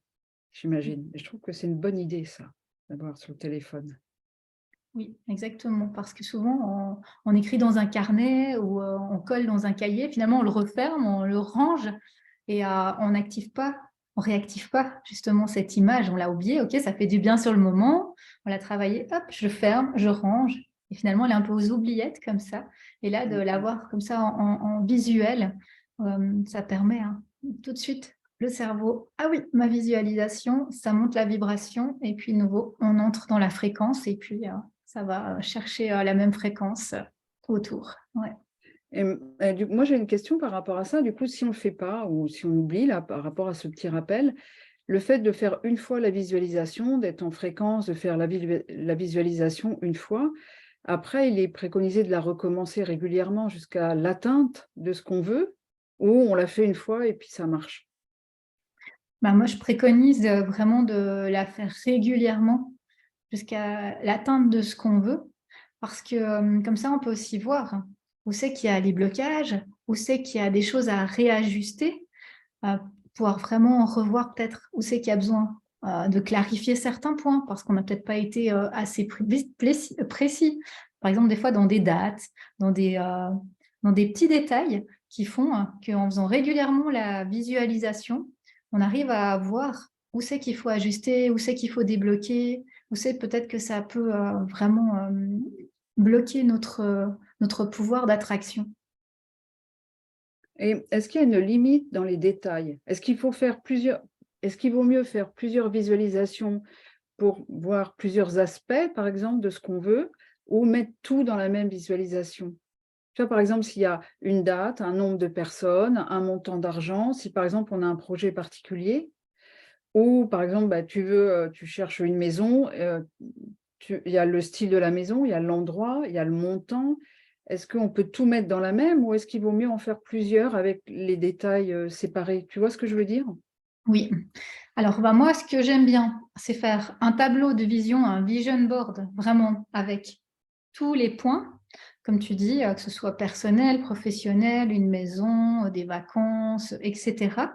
j'imagine. Et je trouve que c'est une bonne idée, ça, d'avoir sur le téléphone. Oui, exactement, parce que souvent, on écrit dans un carnet ou on colle dans un cahier, finalement, on le referme, on le range et on n'active pas, on réactive pas justement cette image, on l'a oubliée, ok, ça fait du bien sur le moment, on l'a travaillé, hop, je ferme, je range, et finalement, elle est un peu aux oubliettes comme ça, et là, de l'avoir comme ça en visuel, ça permet tout de suite le cerveau, ah oui, ma visualisation, ça monte la vibration, et puis nouveau, on entre dans la fréquence, et puis ça va chercher la même fréquence autour. Ouais. Moi, j'ai une question par rapport à ça. Du coup, si on ne le fait pas ou si on oublie, là, par rapport à ce petit rappel, le fait de faire une fois la visualisation, d'être en fréquence, de faire la visualisation une fois, après, il est préconisé de la recommencer régulièrement jusqu'à l'atteinte de ce qu'on veut, ou on l'a fait une fois et puis ça marche. Bah, moi, je préconise vraiment de la faire régulièrement jusqu'à l'atteinte de ce qu'on veut, parce que comme ça, on peut aussi voir où c'est qu'il y a les blocages, où c'est qu'il y a des choses à réajuster, pouvoir vraiment revoir peut-être où c'est qu'il y a besoin de clarifier certains points, parce qu'on n'a peut-être pas été assez précis. Par exemple, des fois dans des dates, dans des petits détails qui font qu'en faisant régulièrement la visualisation, on arrive à voir où c'est qu'il faut ajuster, où c'est qu'il faut débloquer, où c'est peut-être que ça peut vraiment bloquer notre pouvoir d'attraction. Et est-ce qu'il y a une limite dans les détails? Est-ce qu'il vaut mieux faire plusieurs visualisations pour voir plusieurs aspects, par exemple, de ce qu'on veut, ou mettre tout dans la même visualisation? Tu vois, par exemple, s'il y a une date, un nombre de personnes, un montant d'argent, si par exemple on a un projet particulier, ou par exemple, bah, tu cherches une maison, il y a le style de la maison, il y a l'endroit, il y a le montant. Est-ce qu'on peut tout mettre dans la même ou est-ce qu'il vaut mieux en faire plusieurs avec les détails séparés? Tu vois ce que je veux dire? Oui. Alors, bah, moi, ce que j'aime bien, c'est faire un tableau de vision, un vision board, vraiment avec tous les points, comme tu dis, que ce soit personnel, professionnel, une maison, des vacances, etc.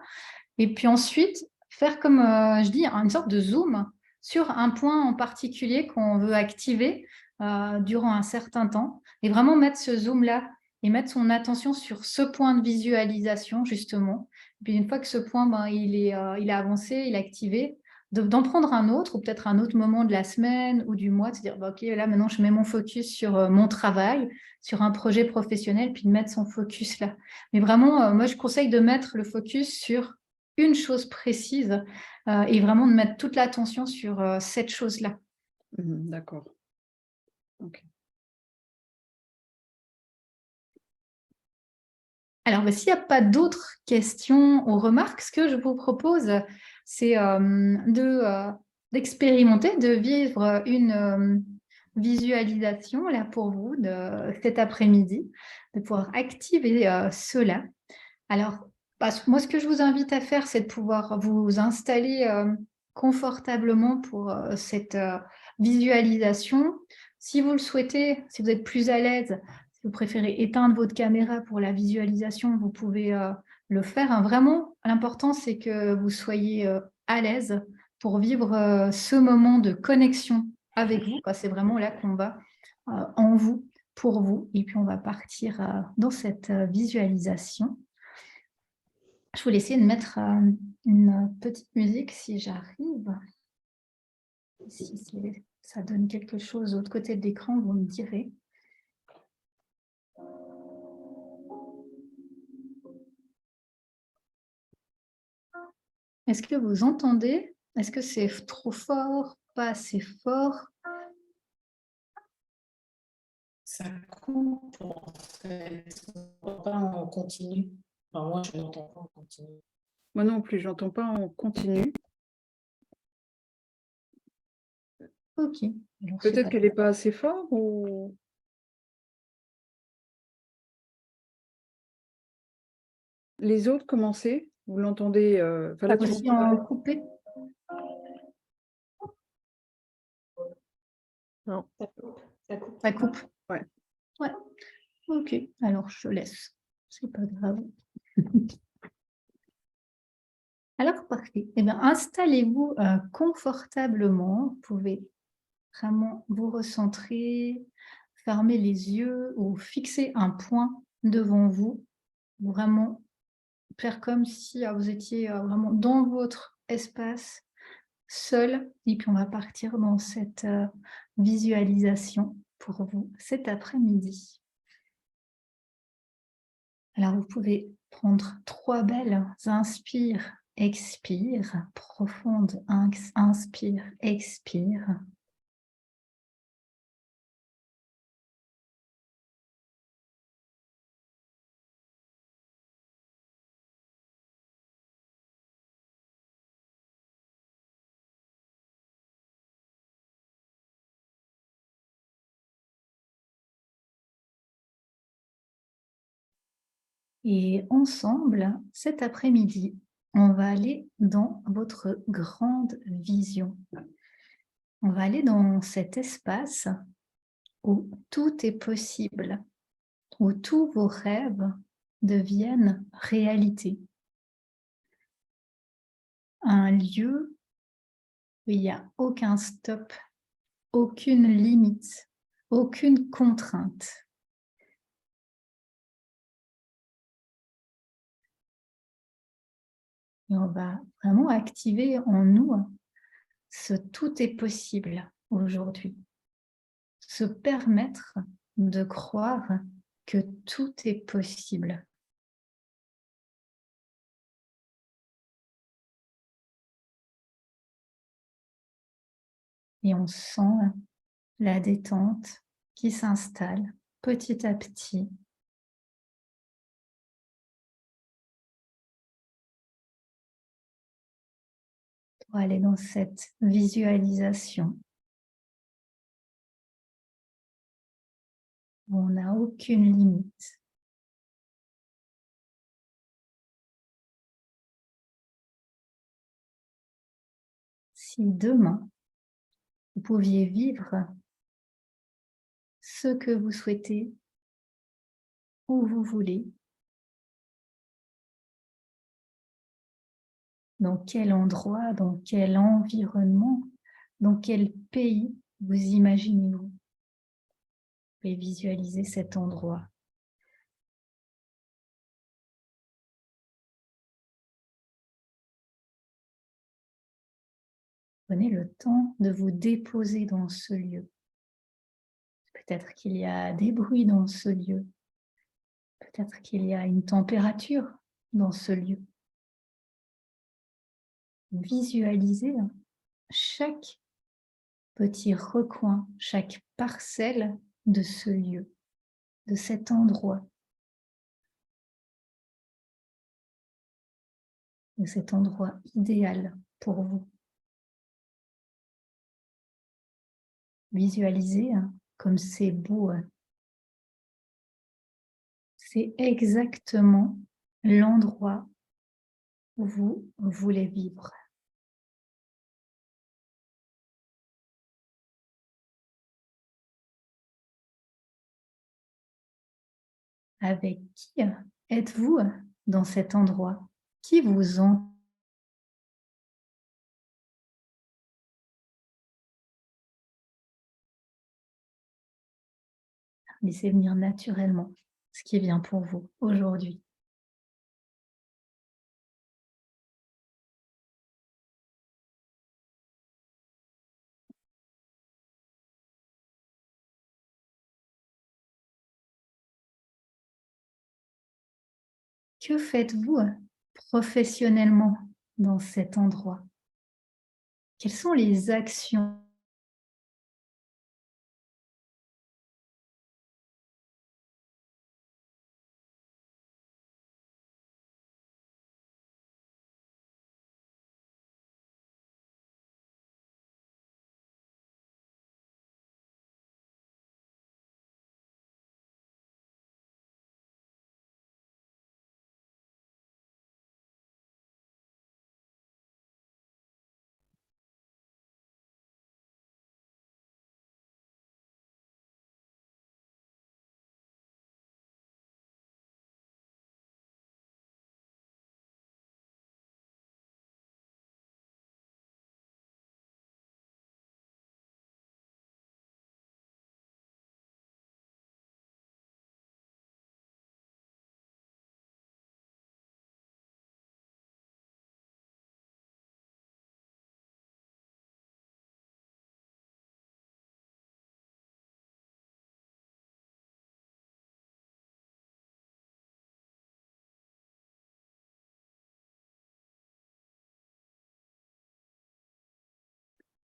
Et puis ensuite, faire comme je dis, une sorte de zoom sur un point en particulier qu'on veut activer durant un certain temps et vraiment mettre ce zoom-là et mettre son attention sur ce point de visualisation, justement. Et puis une fois que ce point, il est avancé, il est activé, d'en prendre un autre ou peut-être un autre moment de la semaine ou du mois, de se dire, OK, là maintenant je mets mon focus sur mon travail, sur un projet professionnel, puis de mettre son focus là. Mais vraiment, moi je conseille de mettre le focus sur une chose précise et vraiment de mettre toute l'attention sur cette chose-là. D'accord. Ok. Alors, s'il n'y a pas d'autres questions ou remarques, ce que je vous propose, c'est d'expérimenter, de vivre une visualisation là pour vous de cet après-midi, de pouvoir activer cela. Alors, moi, ce que je vous invite à faire, c'est de pouvoir vous installer confortablement pour cette visualisation. Si vous le souhaitez, si vous êtes plus à l'aise, si vous préférez éteindre votre caméra pour la visualisation, vous pouvez le faire, hein. Vraiment, l'important, c'est que vous soyez à l'aise pour vivre ce moment de connexion avec vous. C'est vraiment là qu'on va en vous, pour vous. Et puis, on va partir dans cette visualisation. Je voulais essayer de mettre une petite musique si j'arrive. Si ça donne quelque chose de l'autre côté de l'écran, vous me direz. Est-ce que vous entendez? Est-ce que c'est trop fort? Pas assez fort? Ça coupe en fait. On n'entend pas en continu. Enfin, moi, je n'entends pas en continu. Moi non plus, j'entends pas en continu. Ok. Alors, c'est Peut-être pas qu'elle n'est pas assez fort ou... Les autres, comment c'est? Vous l'entendez enfin, là, tu aussi m'entends en coupé. Non. Ça coupe. Ça coupe. Ça coupe. Ouais. Ouais. Ok. Alors, je laisse. C'est pas grave. Alors, parfait. Eh bien, installez-vous confortablement. Vous pouvez vraiment vous recentrer, fermer les yeux ou fixer un point devant vous. Vraiment faire comme si vous étiez vraiment dans votre espace, seul. Et puis, on va partir dans cette visualisation pour vous cet après-midi. Alors, vous pouvez prendre 3 belles inspire, expire, profonde inspire, expire. Et ensemble, cet après-midi, on va aller dans votre grande vision. On va aller dans cet espace où tout est possible, où tous vos rêves deviennent réalité. Un lieu où il n'y a aucun stop, aucune limite, aucune contrainte. Et on va vraiment activer en nous ce tout est possible aujourd'hui. Se permettre de croire que tout est possible. Et on sent la détente qui s'installe petit à petit. Pour aller dans cette visualisation où on n'a aucune limite. Si demain, vous pouviez vivre ce que vous souhaitez, où vous voulez, dans quel endroit, dans quel environnement, dans quel pays vous imaginez-vous? Vous pouvez visualiser cet endroit. Prenez le temps de vous déposer dans ce lieu. Peut-être qu'il y a des bruits dans ce lieu. Peut-être qu'il y a une température dans ce lieu. Visualisez chaque petit recoin, chaque parcelle de ce lieu, de cet endroit, de cet endroit idéal pour vous. Visualisez comme c'est beau. C'est exactement l'endroit où vous voulez vivre. Avec qui êtes-vous dans cet endroit? Qui vous entoure? Laissez venir naturellement ce qui vient pour vous aujourd'hui. Que faites-vous professionnellement dans cet endroit? Quelles sont les actions?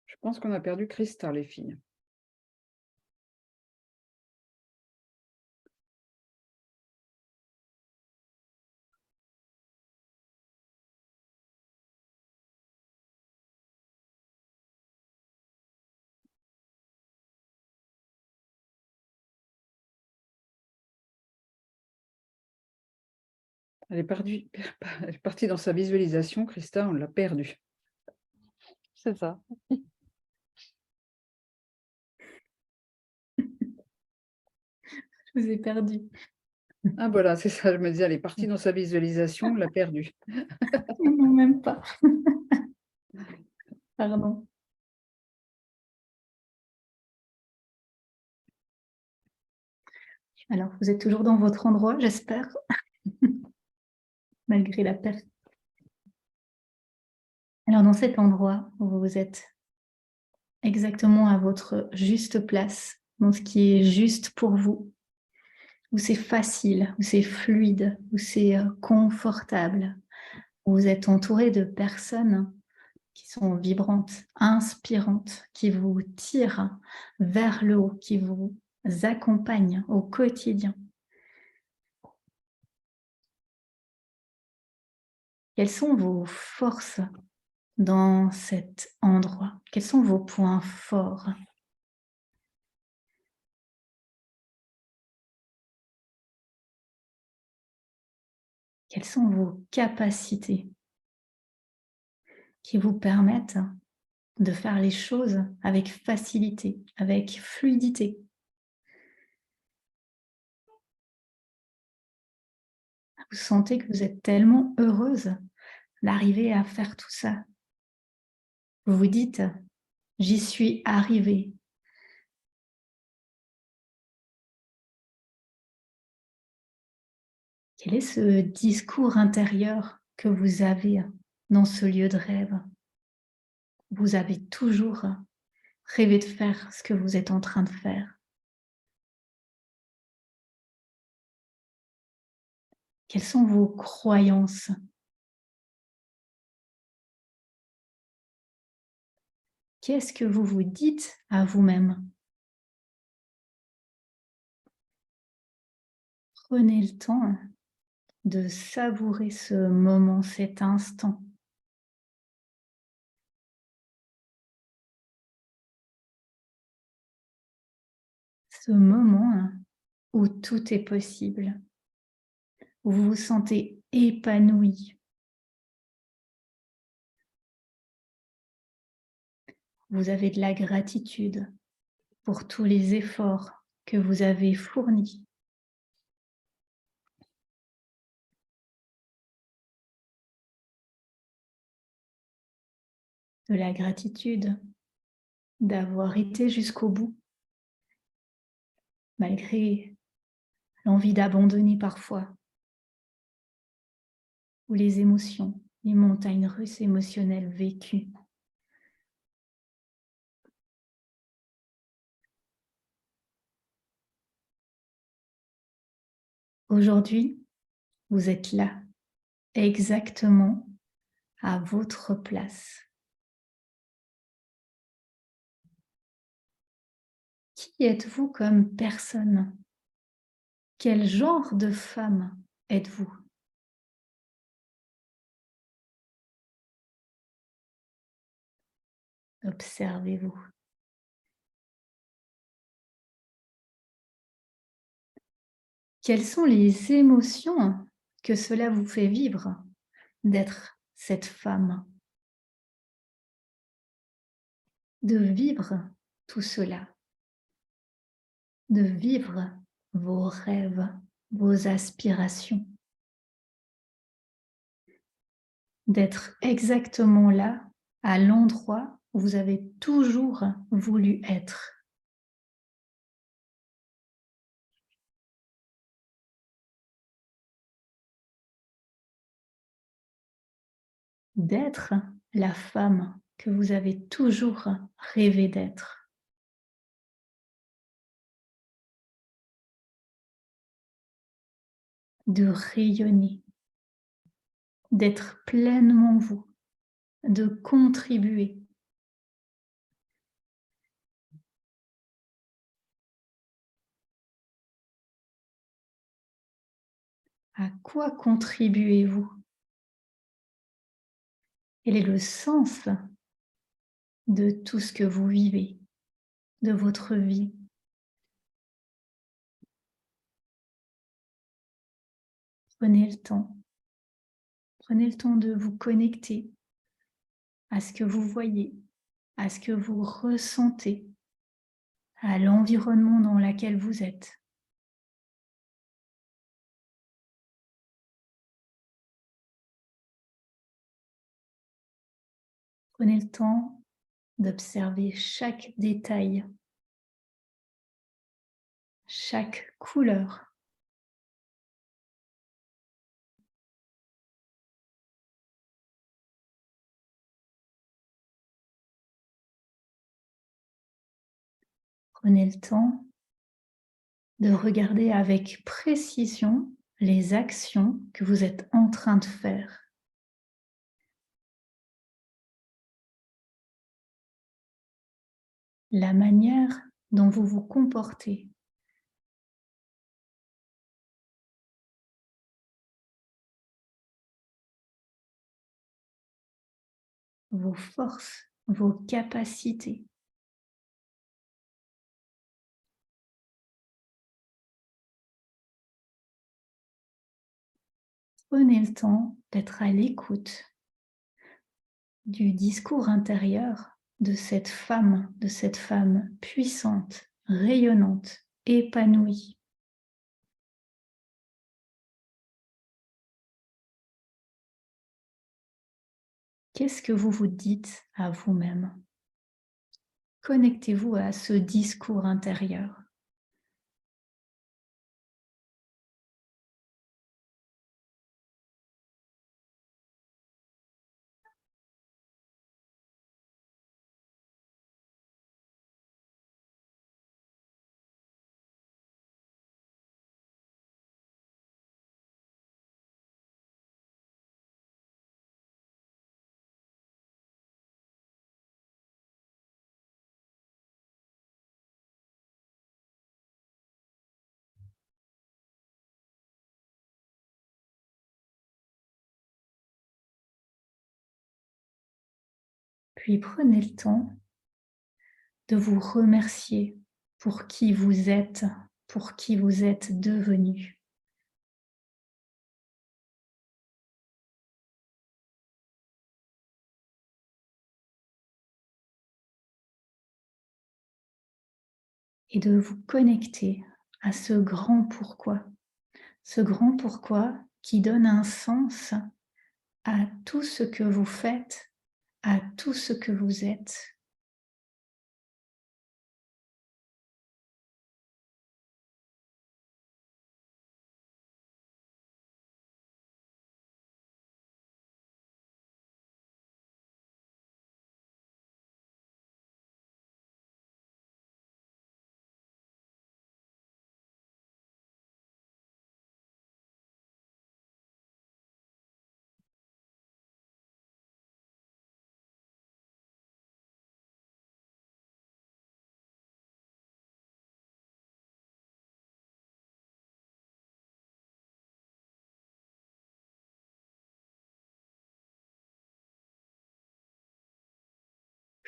Je pense qu'on a perdu Christa, les filles. Elle est perdue, elle est partie dans sa visualisation, Christa, on l'a perdue. C'est ça. Je vous ai perdu. Ah voilà, c'est ça, je me disais, elle est partie dans sa visualisation, on l'a perdue. Non, même pas. Pardon. Alors, vous êtes toujours dans votre endroit, j'espère, malgré la perte. Alors, dans cet endroit où vous êtes exactement à votre juste place, dans ce qui est juste pour vous, où c'est facile, où c'est fluide, où c'est confortable, où vous êtes entouré de personnes qui sont vibrantes, inspirantes, qui vous tirent vers le haut, qui vous accompagnent au quotidien. Quelles sont vos forces dans cet endroit? Quels sont vos points forts? Quelles sont vos capacités qui vous permettent de faire les choses avec facilité, avec fluidité? Vous sentez que vous êtes tellement heureuse d'arriver à faire tout ça. Vous vous dites, j'y suis arrivée. Quel est ce discours intérieur que vous avez dans ce lieu de rêve? Vous avez toujours rêvé de faire ce que vous êtes en train de faire. Quelles sont vos croyances? Qu'est-ce que vous vous dites à vous-même? Prenez le temps de savourer ce moment, cet instant. Ce moment où tout est possible, où vous vous sentez épanoui. Vous avez de la gratitude pour tous les efforts que vous avez fournis. De la gratitude d'avoir été jusqu'au bout, malgré l'envie d'abandonner parfois, ou les émotions, les montagnes russes émotionnelles vécues. Aujourd'hui, vous êtes là, exactement à votre place. Qui êtes-vous comme personne? Quel genre de femme êtes-vous? Observez-vous. Quelles sont les émotions que cela vous fait vivre d'être cette femme? De vivre tout cela, de vivre vos rêves, vos aspirations, d'être exactement là, à l'endroit où vous avez toujours voulu être. D'être la femme que vous avez toujours rêvé d'être. De rayonner, d'être pleinement vous, de contribuer. À quoi contribuez-vous? Quel est le sens de tout ce que vous vivez, de votre vie? Prenez le temps. Prenez le temps de vous connecter à ce que vous voyez, à ce que vous ressentez, à l'environnement dans lequel vous êtes. Prenez le temps d'observer chaque détail, chaque couleur. Prenez le temps de regarder avec précision les actions que vous êtes en train de faire. La manière dont vous vous comportez. Vos forces, vos capacités. Prenez le temps d'être à l'écoute du discours intérieur de cette femme puissante, rayonnante, épanouie. Qu'est-ce que vous vous dites à vous-même? Connectez-vous à ce discours intérieur. Puis prenez le temps de vous remercier pour qui vous êtes devenu. Et de vous connecter à ce grand pourquoi qui donne un sens à tout ce que vous faites, à tout ce que vous êtes.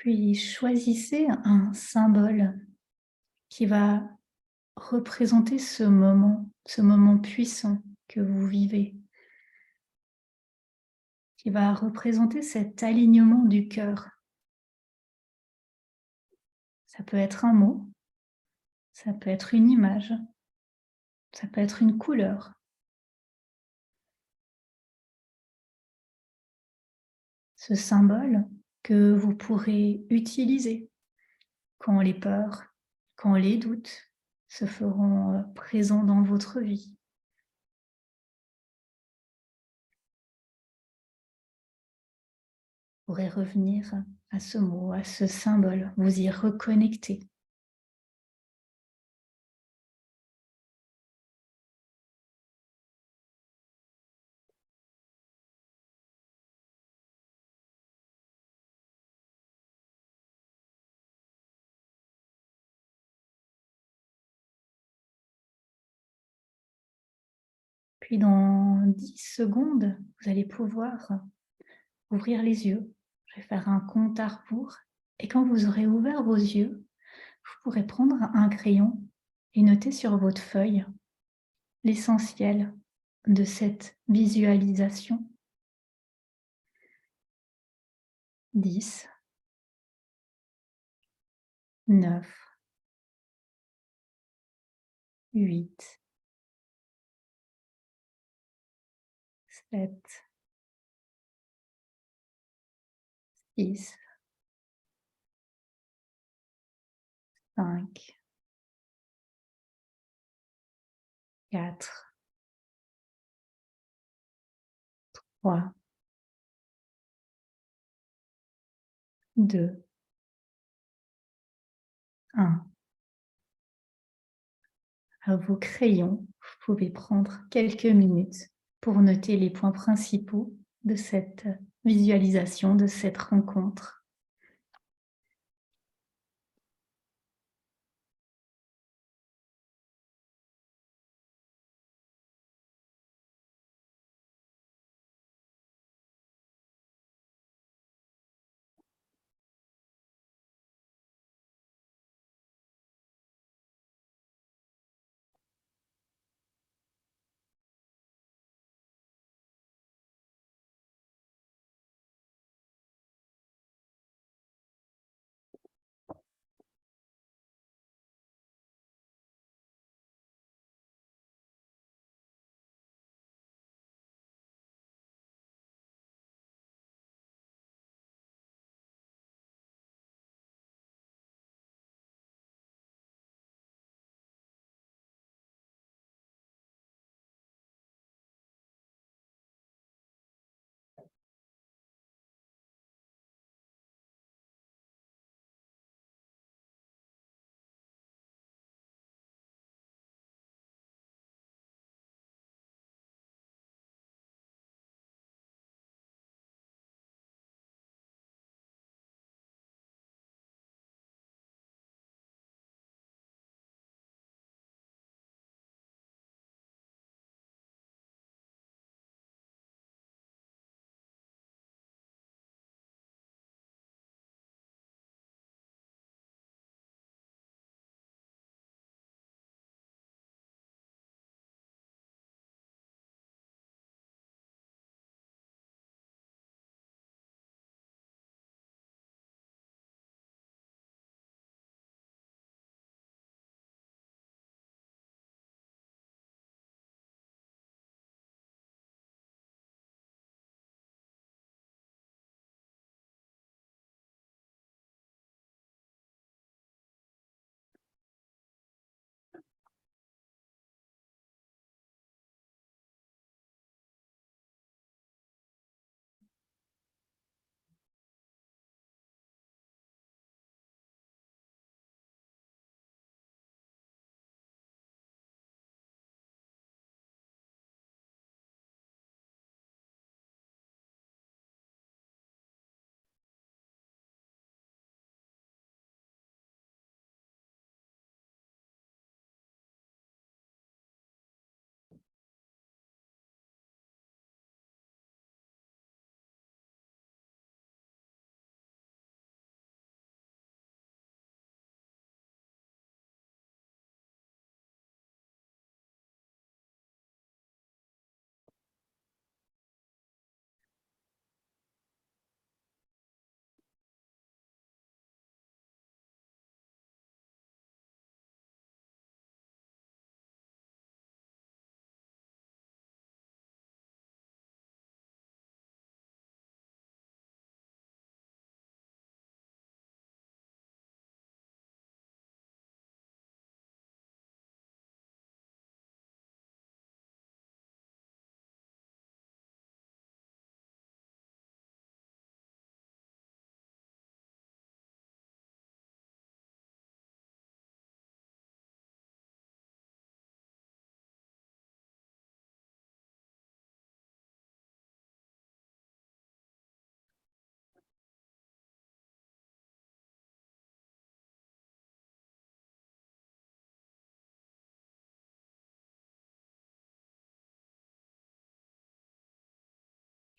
Puis choisissez un symbole qui va représenter ce moment puissant que vous vivez, qui va représenter cet alignement du cœur. Ça peut être un mot, ça peut être une image, ça peut être une couleur. Ce symbole que vous pourrez utiliser quand les peurs, quand les doutes se feront présents dans votre vie. Vous pourrez revenir à ce mot, à ce symbole, vous y reconnecter. Puis dans 10 secondes, vous allez pouvoir ouvrir les yeux. Je vais faire un compte à rebours. Et quand vous aurez ouvert vos yeux, vous pourrez prendre un crayon et noter sur votre feuille l'essentiel de cette visualisation. 10, 9, 8, 7, 6, 5, 4, 3, 2, 1. À vos crayons, vous pouvez prendre quelques minutes pour noter les points principaux de cette visualisation, de cette rencontre.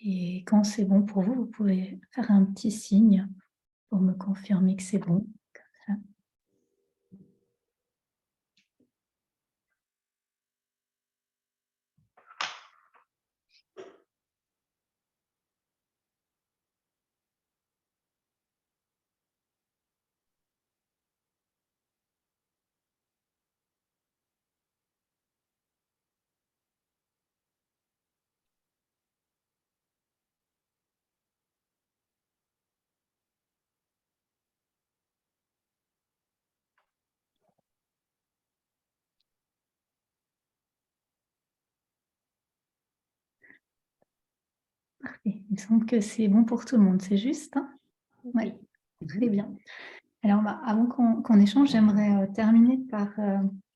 Et quand c'est bon pour vous, vous pouvez faire un petit signe pour me confirmer que c'est bon. Comme ça. Parfait. Il me semble que c'est bon pour tout le monde, c'est juste, hein? Oui, très bien. Alors, avant qu'on échange, j'aimerais terminer par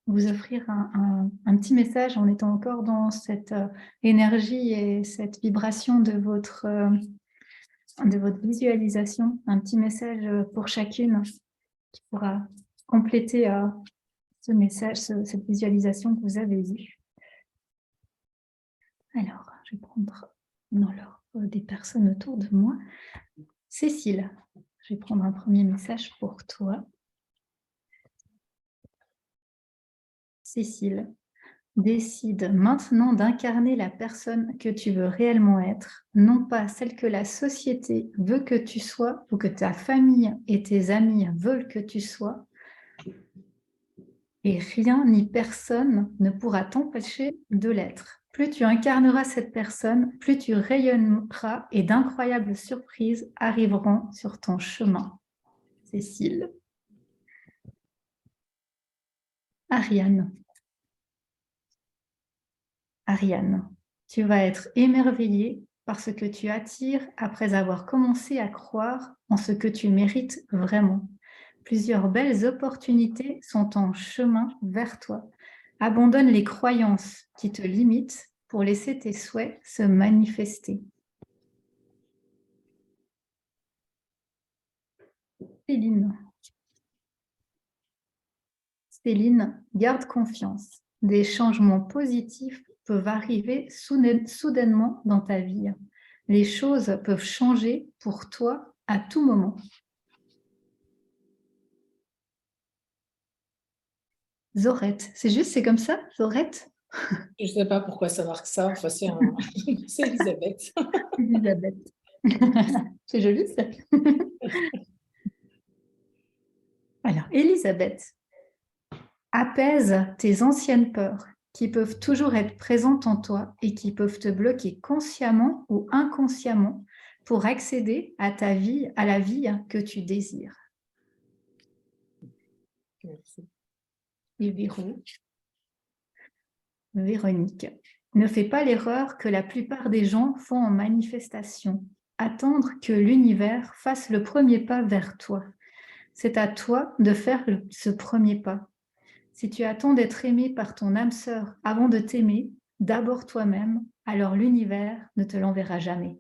vous offrir un petit message en étant encore dans cette énergie et cette vibration de votre visualisation. Un petit message pour chacune qui pourra compléter ce message, cette visualisation que vous avez eue. Alors, je vais prendre dans l'ordre des personnes autour de moi. Cécile, je vais prendre un premier message pour toi. Cécile, décide maintenant d'incarner la personne que tu veux réellement être, non pas celle que la société veut que tu sois ou que ta famille et tes amis veulent que tu sois. Et rien ni personne ne pourra t'empêcher de l'être. Plus tu incarneras cette personne, plus tu rayonneras et d'incroyables surprises arriveront sur ton chemin. Cécile. Ariane. Ariane, tu vas être émerveillée par ce que tu attires après avoir commencé à croire en ce que tu mérites vraiment. Plusieurs belles opportunités sont en chemin vers toi. Abandonne les croyances qui te limitent pour laisser tes souhaits se manifester. Céline. Céline, garde confiance. Des changements positifs peuvent arriver soudainement dans ta vie. Les choses peuvent changer pour toi à tout moment. Zorette, c'est juste, c'est comme ça, Zorette? Je ne sais pas pourquoi ça marque ça. Enfin, c'est Elisabeth. Elisabeth. C'est joli, ça. Alors, Elisabeth, apaise tes anciennes peurs qui peuvent toujours être présentes en toi et qui peuvent te bloquer consciemment ou inconsciemment pour accéder à ta vie, à la vie que tu désires. Merci. Et Véronique, ne fais pas l'erreur que la plupart des gens font en manifestation. Attendre que l'univers fasse le premier pas vers toi. C'est à toi de faire ce premier pas. Si tu attends d'être aimé par ton âme sœur avant de t'aimer, d'abord toi-même, alors l'univers ne te l'enverra jamais.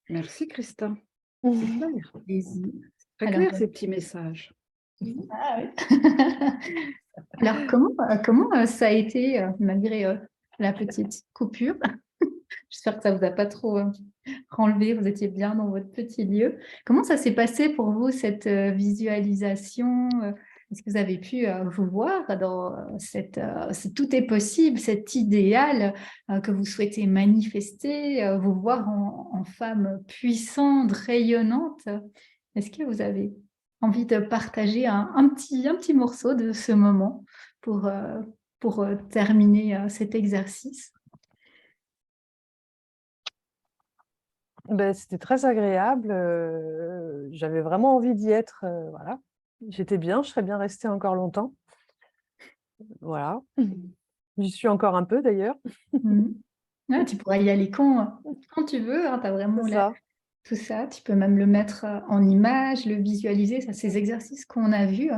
Merci, Christa. Plaisir. Très clair, ces petits messages. Ah oui. Alors, comment ça a été, malgré la petite coupure? J'espère que ça ne vous a pas trop enlevé, vous étiez bien dans votre petit lieu. Comment ça s'est passé pour vous, cette visualisation? Est-ce que vous avez pu vous voir dans tout est possible, cet idéal que vous souhaitez manifester, vous voir en femme puissante, rayonnante? Est-ce que vous avez envie de partager un petit morceau de ce moment pour terminer cet exercice? Ben, c'était très agréable. J'avais vraiment envie d'y être. Voilà. J'étais bien, je serais bien restée encore longtemps. Voilà. J'y suis encore un peu d'ailleurs. Ouais, tu pourras y aller quand tu veux. Hein, tu as vraiment tout ça. Tu peux même le mettre en image, le visualiser. Ça, ces exercices qu'on a vus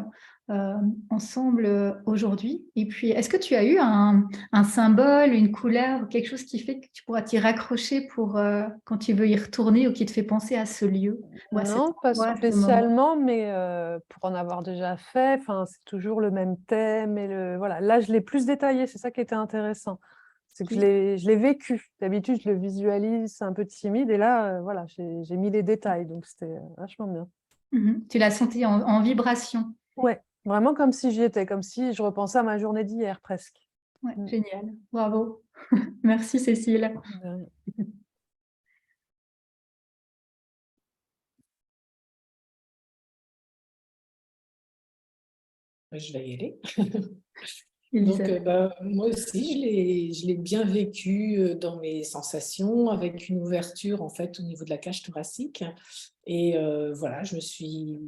ensemble aujourd'hui. Et puis, est-ce que tu as eu un symbole, une couleur, quelque chose qui fait que tu pourras t'y raccrocher pour quand tu veux y retourner ou qui te fait penser à ce lieu ou à Non, pas spécialement, mais pour en avoir déjà fait, c'est toujours le même thème. Voilà. Là, je l'ai plus détaillé, c'est ça qui était intéressant. C'est que je l'ai vécu. D'habitude, je le visualise, c'est un peu timide. Et là, voilà, j'ai mis les détails. Donc, c'était vachement bien. Tu l'as senti en vibration. Ouais, vraiment comme si j'y étais, comme si je repensais à ma journée d'hier presque. Ouais, génial. Bravo. Merci, Cécile. De rien. Je vais y aller. Donc, Elisabeth. moi aussi, je l'ai bien vécu dans mes sensations, avec une ouverture en fait au niveau de la cage thoracique. Et voilà, je me suis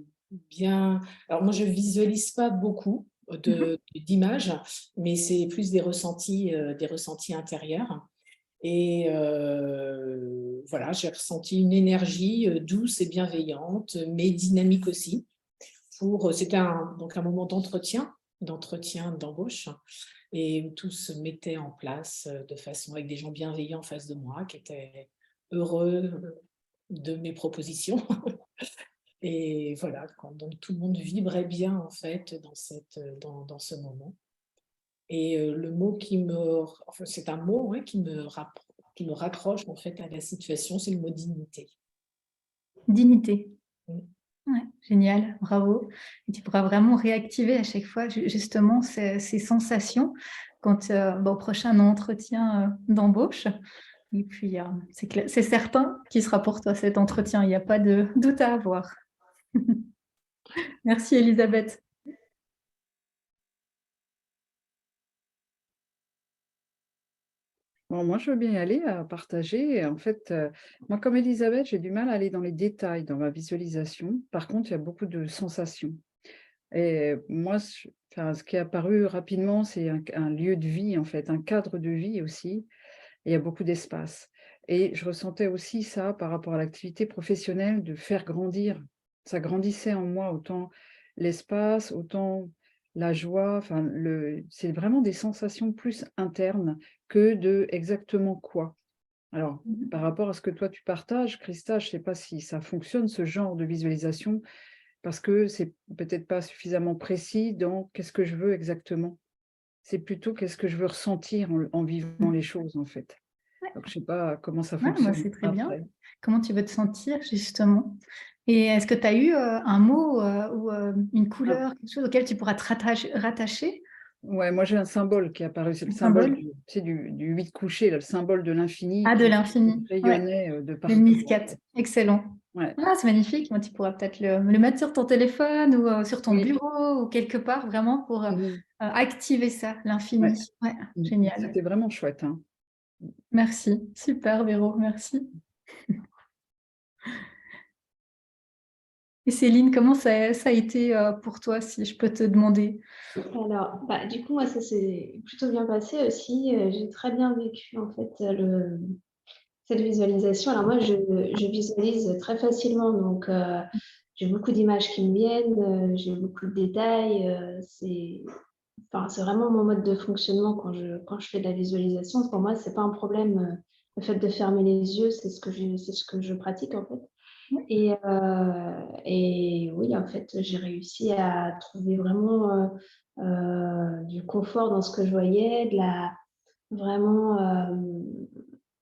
bien. Alors moi, je visualise pas beaucoup d'images, mais c'est plus des ressentis intérieurs. Et voilà, j'ai ressenti une énergie douce et bienveillante, mais dynamique aussi. C'était donc un moment d'embauche, et où tout se mettait en place de façon avec des gens bienveillants en face de moi, qui étaient heureux de mes propositions. Et voilà, donc tout le monde vibrait bien en fait dans ce moment. Et le mot c'est un mot qui me raccroche en fait à la situation, c'est le mot dignité. Dignité. Mm. Ouais, génial, bravo. Et tu pourras vraiment réactiver à chaque fois justement ces sensations quand au prochain entretien d'embauche. Et puis, c'est certain qu'il sera pour toi cet entretien, il n'y a pas de doute à avoir. Merci Elisabeth. Bon, moi, je veux bien y aller à partager. En fait, moi, comme Elisabeth, j'ai du mal à aller dans les détails dans ma visualisation. Par contre, il y a beaucoup de sensations. Et moi, ce qui est apparu rapidement, c'est un lieu de vie, en fait, un cadre de vie aussi. Et il y a beaucoup d'espace. Et je ressentais aussi ça par rapport à l'activité professionnelle, de faire grandir. Ça grandissait en moi, autant l'espace, autant la joie. Enfin, c'est vraiment des sensations plus internes que de exactement quoi. Alors, par rapport à ce que toi tu partages, Christa, je ne sais pas si ça fonctionne, ce genre de visualisation, parce que c'est peut-être pas suffisamment précis dans qu'est-ce que je veux exactement. C'est plutôt qu'est-ce que je veux ressentir en vivant les choses, en fait. Donc, je ne sais pas comment ça Ouais, fonctionne c'est très bien. après. Comment tu veux te sentir justement? Et est-ce que tu as eu un mot ou une couleur, quelque chose auquel tu pourras te rattacher? Ouais, moi j'ai un symbole qui est apparu, c'est le Un symbole symbole? du 8 couché, là, le symbole de l'infini Ah, de qui l'infini. Ouais. rayonnait de Le partout. Niscat. Excellent. Ouais. Ah, c'est magnifique. Moi, tu pourras peut-être le mettre sur ton téléphone ou sur ton Oui. bureau ou quelque part, vraiment pour Mhm. activer ça, l'infini. Ouais. Ouais, Mhm. génial. C'était vraiment chouette, hein. Merci. Super, Véro. Merci. Et Céline, comment ça a été pour toi, si je peux te demander? Alors, du coup, moi, ça s'est plutôt bien passé aussi. J'ai très bien vécu, en fait, cette visualisation. Alors, moi, je visualise très facilement. Donc, j'ai beaucoup d'images qui me viennent, j'ai beaucoup de détails. C'est vraiment mon mode de fonctionnement quand je fais de la visualisation. Pour moi, c'est pas un problème. Le fait de fermer les yeux, c'est ce que je pratique, en fait. Et oui, en fait, j'ai réussi à trouver vraiment du confort dans ce que je voyais, vraiment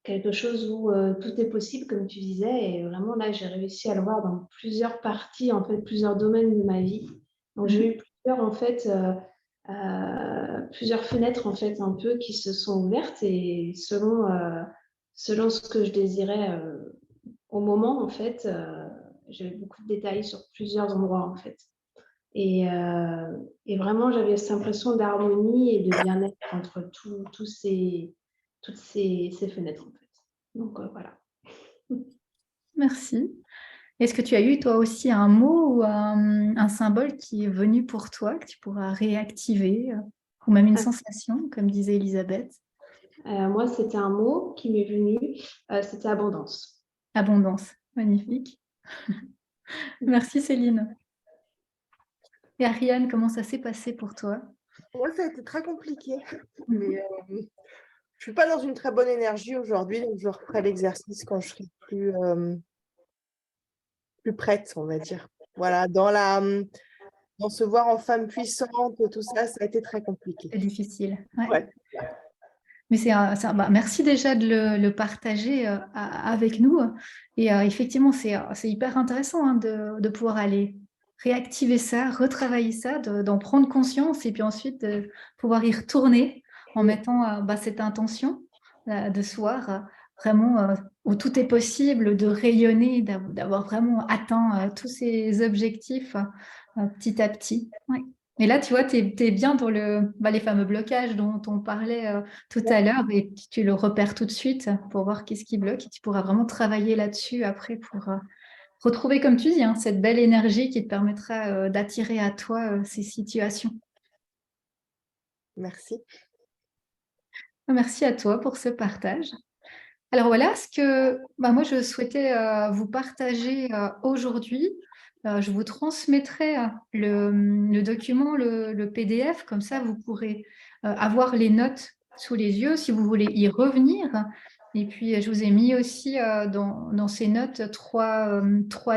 quelque chose où tout est possible, comme tu disais. Et vraiment, là, j'ai réussi à le voir dans plusieurs parties, en fait, plusieurs domaines de ma vie. Donc, j'ai eu plusieurs fenêtres, en fait, un peu qui se sont ouvertes et selon ce que je désirais au moment, en fait, j'avais beaucoup de détails sur plusieurs endroits, en fait. Et vraiment, j'avais cette impression d'harmonie et de bien-être entre toutes ces fenêtres, en fait. Donc, voilà. Merci. Est-ce que tu as eu toi aussi un mot ou un symbole qui est venu pour toi, que tu pourras réactiver, ou même une sensation, comme disait Elisabeth? Moi, c'était un mot qui m'est venu, c'était abondance. Abondance, magnifique. Merci Céline. Et Ariane, comment ça s'est passé pour toi? Moi, ça a été très compliqué. Mais je ne suis pas dans une très bonne énergie aujourd'hui, donc je referai l'exercice quand je serai plus prête, on va dire. Voilà, dans se voir en femme puissante, tout ça, ça a été très compliqué. C'est difficile. Ouais. Ouais. Mais merci déjà de le partager avec nous. Et effectivement, c'est hyper intéressant hein, de pouvoir aller réactiver ça, retravailler ça, d'en prendre conscience et puis ensuite de pouvoir y retourner en mettant cette intention de soir vraiment où tout est possible, de rayonner, d'avoir vraiment atteint tous ces objectifs petit à petit. Ouais. Et là, tu vois, tu es bien dans les fameux blocages dont on parlait tout à l'heure et tu le repères tout de suite pour voir qu'est-ce qui bloque et tu pourras vraiment travailler là-dessus après pour retrouver, comme tu dis, hein, cette belle énergie qui te permettra d'attirer à toi ces situations. Merci. Merci à toi pour ce partage. Alors voilà ce que moi je souhaitais vous partager aujourd'hui. Je vous transmettrai le document, le PDF, comme ça vous pourrez avoir les notes sous les yeux si vous voulez y revenir. Et puis je vous ai mis aussi dans ces notes trois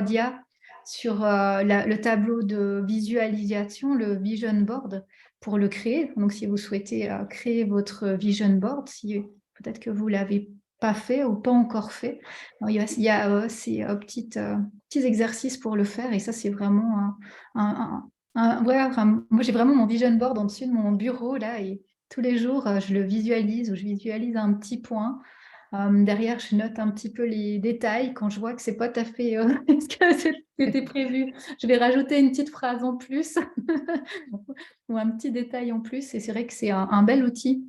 dias sur le tableau de visualisation, le vision board, pour le créer. Donc si vous souhaitez créer votre vision board, si peut-être que vous l'avez pas fait ou pas encore fait. Alors, il y a ces petits exercices pour le faire et ça, c'est vraiment moi, j'ai vraiment mon vision board en dessus de mon bureau là et tous les jours, je le visualise ou je visualise un petit point. Derrière, je note un petit peu les détails. Quand je vois que c'est pas tout à fait ce que c'était prévu, je vais rajouter une petite phrase en plus ou un petit détail en plus. Et c'est vrai que c'est un bel outil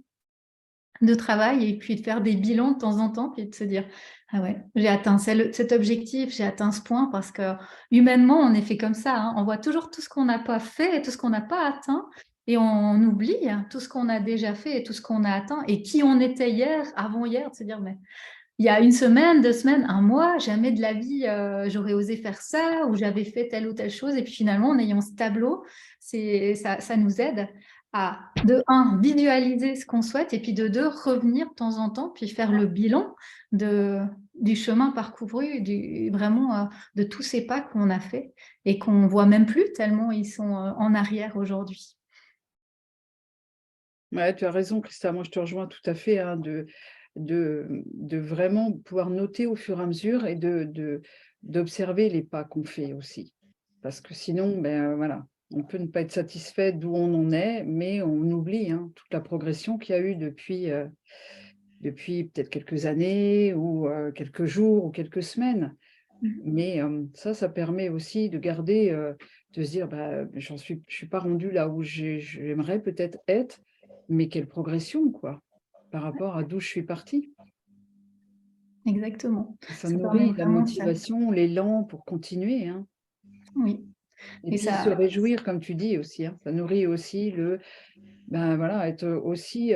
de travail et puis de faire des bilans de temps en temps puis de se dire ah ouais, j'ai atteint cet objectif, j'ai atteint ce point parce que humainement on est fait comme ça, hein. On voit toujours tout ce qu'on n'a pas fait et tout ce qu'on n'a pas atteint et on oublie tout ce qu'on a déjà fait et tout ce qu'on a atteint et qui on était hier, avant-hier, de se dire mais il y a une semaine, 2 semaines, un mois, jamais de la vie j'aurais osé faire ça ou j'avais fait telle ou telle chose et puis finalement en ayant ce tableau, ça nous aide à, de un, visualiser ce qu'on souhaite et puis de deux, revenir de temps en temps, puis faire le bilan du chemin parcouru, vraiment de tous ces pas qu'on a fait et qu'on ne voit même plus tellement ils sont en arrière aujourd'hui. Ouais, tu as raison, Christa. Moi, je te rejoins tout à fait hein, de vraiment pouvoir noter au fur et à mesure et d'observer les pas qu'on fait aussi. Parce que sinon, voilà, on peut ne pas être satisfait d'où on en est, mais on oublie hein, toute la progression qu'il y a eu depuis peut-être quelques années ou quelques jours ou quelques semaines. Mais ça permet aussi de garder, de se dire, je ne suis pas rendue là où j'aimerais peut-être être, mais quelle progression, quoi, par rapport à d'où je suis partie. Exactement. Ça Ça permet nourrit la vraiment ça. motivation, l'élan pour continuer. Hein. Oui. Et Et puis ça, se réjouir, comme tu dis aussi. Hein. Ça nourrit aussi voilà, être aussi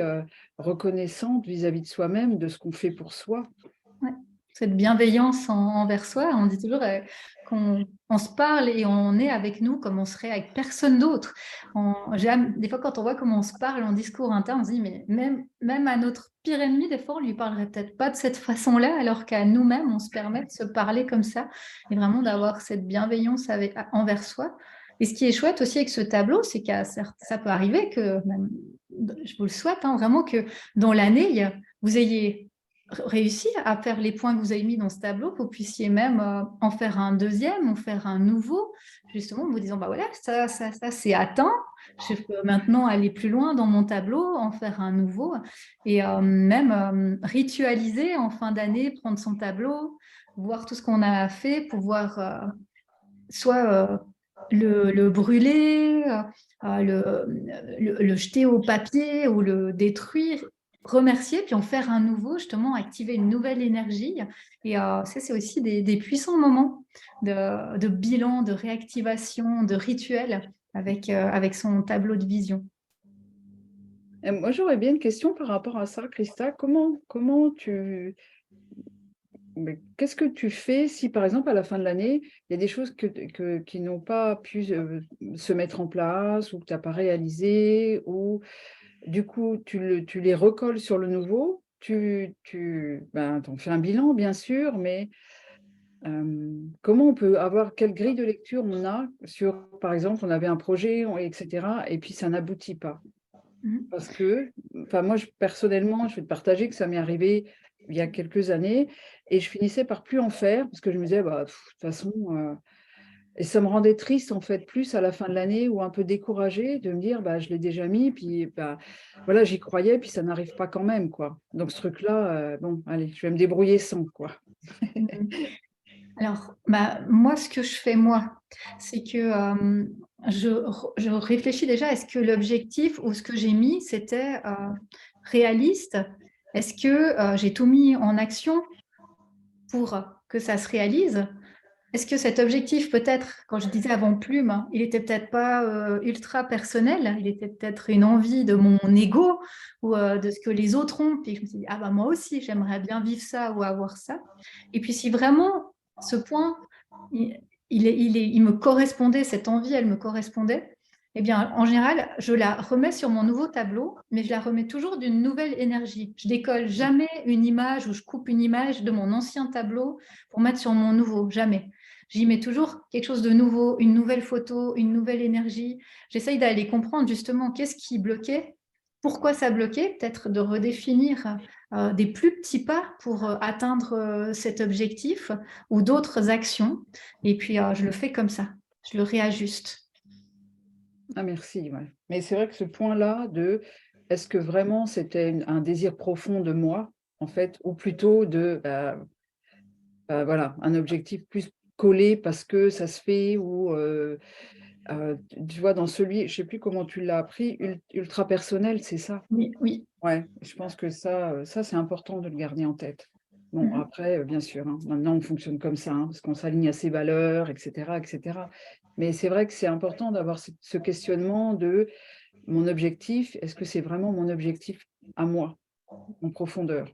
reconnaissante vis-à-vis de soi-même, de ce qu'on fait pour soi. ouais, cette bienveillance envers soi, on dit toujours qu'on se parle et on est avec nous comme on serait avec personne d'autre. Des fois, quand on voit comment on se parle en discours interne, on se dit, mais même à notre pire ennemi, des fois, on lui parlerait peut-être pas de cette façon-là, alors qu'à nous-mêmes, on se permet de se parler comme ça et vraiment d'avoir cette bienveillance envers soi. Et ce qui est chouette aussi avec ce tableau, c'est que ça peut arriver que, même, je vous le souhaite, hein, vraiment que dans l'année, vous ayez réussi à faire les points que vous avez mis dans ce tableau, que vous puissiez même en faire un deuxième, en faire un nouveau, justement en vous disant, voilà, ça c'est atteint, je peux maintenant aller plus loin dans mon tableau, en faire un nouveau, et même ritualiser en fin d'année, prendre son tableau, voir tout ce qu'on a fait, pouvoir soit le brûler, le jeter au papier ou le détruire, remercier, puis en faire un nouveau, justement, activer une nouvelle énergie. Et ça, c'est aussi des puissants moments de bilan, de réactivation, de rituel avec son tableau de vision. Et moi, j'aurais bien une question par rapport à ça, Christa. Qu'est-ce que tu fais si, par exemple, à la fin de l'année, il y a des choses qui n'ont pas pu se mettre en place ou que tu n'as pas réalisées, ou du coup, tu les recolles sur le nouveau, t'en fais un bilan, bien sûr, mais comment on peut avoir, quelle grille de lecture on a sur, par exemple, on avait un projet, etc., et puis ça n'aboutit pas. Parce que enfin, moi, personnellement, je vais te partager que ça m'est arrivé il y a quelques années et je finissais par plus en faire parce que je me disais, bah, de toute façon, et ça me rendait triste, en fait, plus à la fin de l'année ou un peu découragée de me dire, bah, je l'ai déjà mis, puis bah, voilà, j'y croyais, puis ça n'arrive pas quand même, quoi. Donc, ce truc-là, bon, allez, je vais me débrouiller sans, quoi. Mhm. Alors, bah, moi, ce que je fais, moi, c'est que je réfléchis déjà, est-ce que l'objectif ou ce que j'ai mis, c'était réaliste? Est-ce que j'ai tout mis en action pour que ça se réalise? Est-ce que cet objectif, peut-être, quand je disais avant plume, il était peut-être pas ultra personnel, il était peut-être une envie de mon ego ou de ce que les autres ont, puis je me suis dit, ah bah moi aussi, j'aimerais bien vivre ça ou avoir ça. Et puis si vraiment ce point, il me correspondait, cette envie, elle me correspondait, eh bien, en général, je la remets sur mon nouveau tableau, mais je la remets toujours d'une nouvelle énergie. Je décolle jamais une image ou je coupe une image de mon ancien tableau pour mettre sur mon nouveau, jamais. J'y mets toujours quelque chose de nouveau, une nouvelle photo, une nouvelle énergie. J'essaye d'aller comprendre justement qu'est-ce qui bloquait, pourquoi ça bloquait, peut-être de redéfinir des plus petits pas pour atteindre cet objectif ou d'autres actions. Et puis, je le fais comme ça, je le réajuste. Ah, merci, ouais. Mais c'est vrai que ce point-là de est-ce que vraiment c'était un désir profond de moi, en fait, ou plutôt de voilà, un objectif plus collé parce que ça se fait ou tu vois, dans celui, je sais plus comment tu l'as appris, ultra personnel, c'est ça? Oui, oui. Ouais, je pense que ça c'est important de le garder en tête. Bon, Mhm. après, bien sûr, hein, maintenant on fonctionne comme ça, hein, parce qu'on s'aligne à ses valeurs, et cetera, et cetera. Mais c'est vrai que c'est important d'avoir ce questionnement de mon objectif, est-ce que c'est vraiment mon objectif à moi, en profondeur?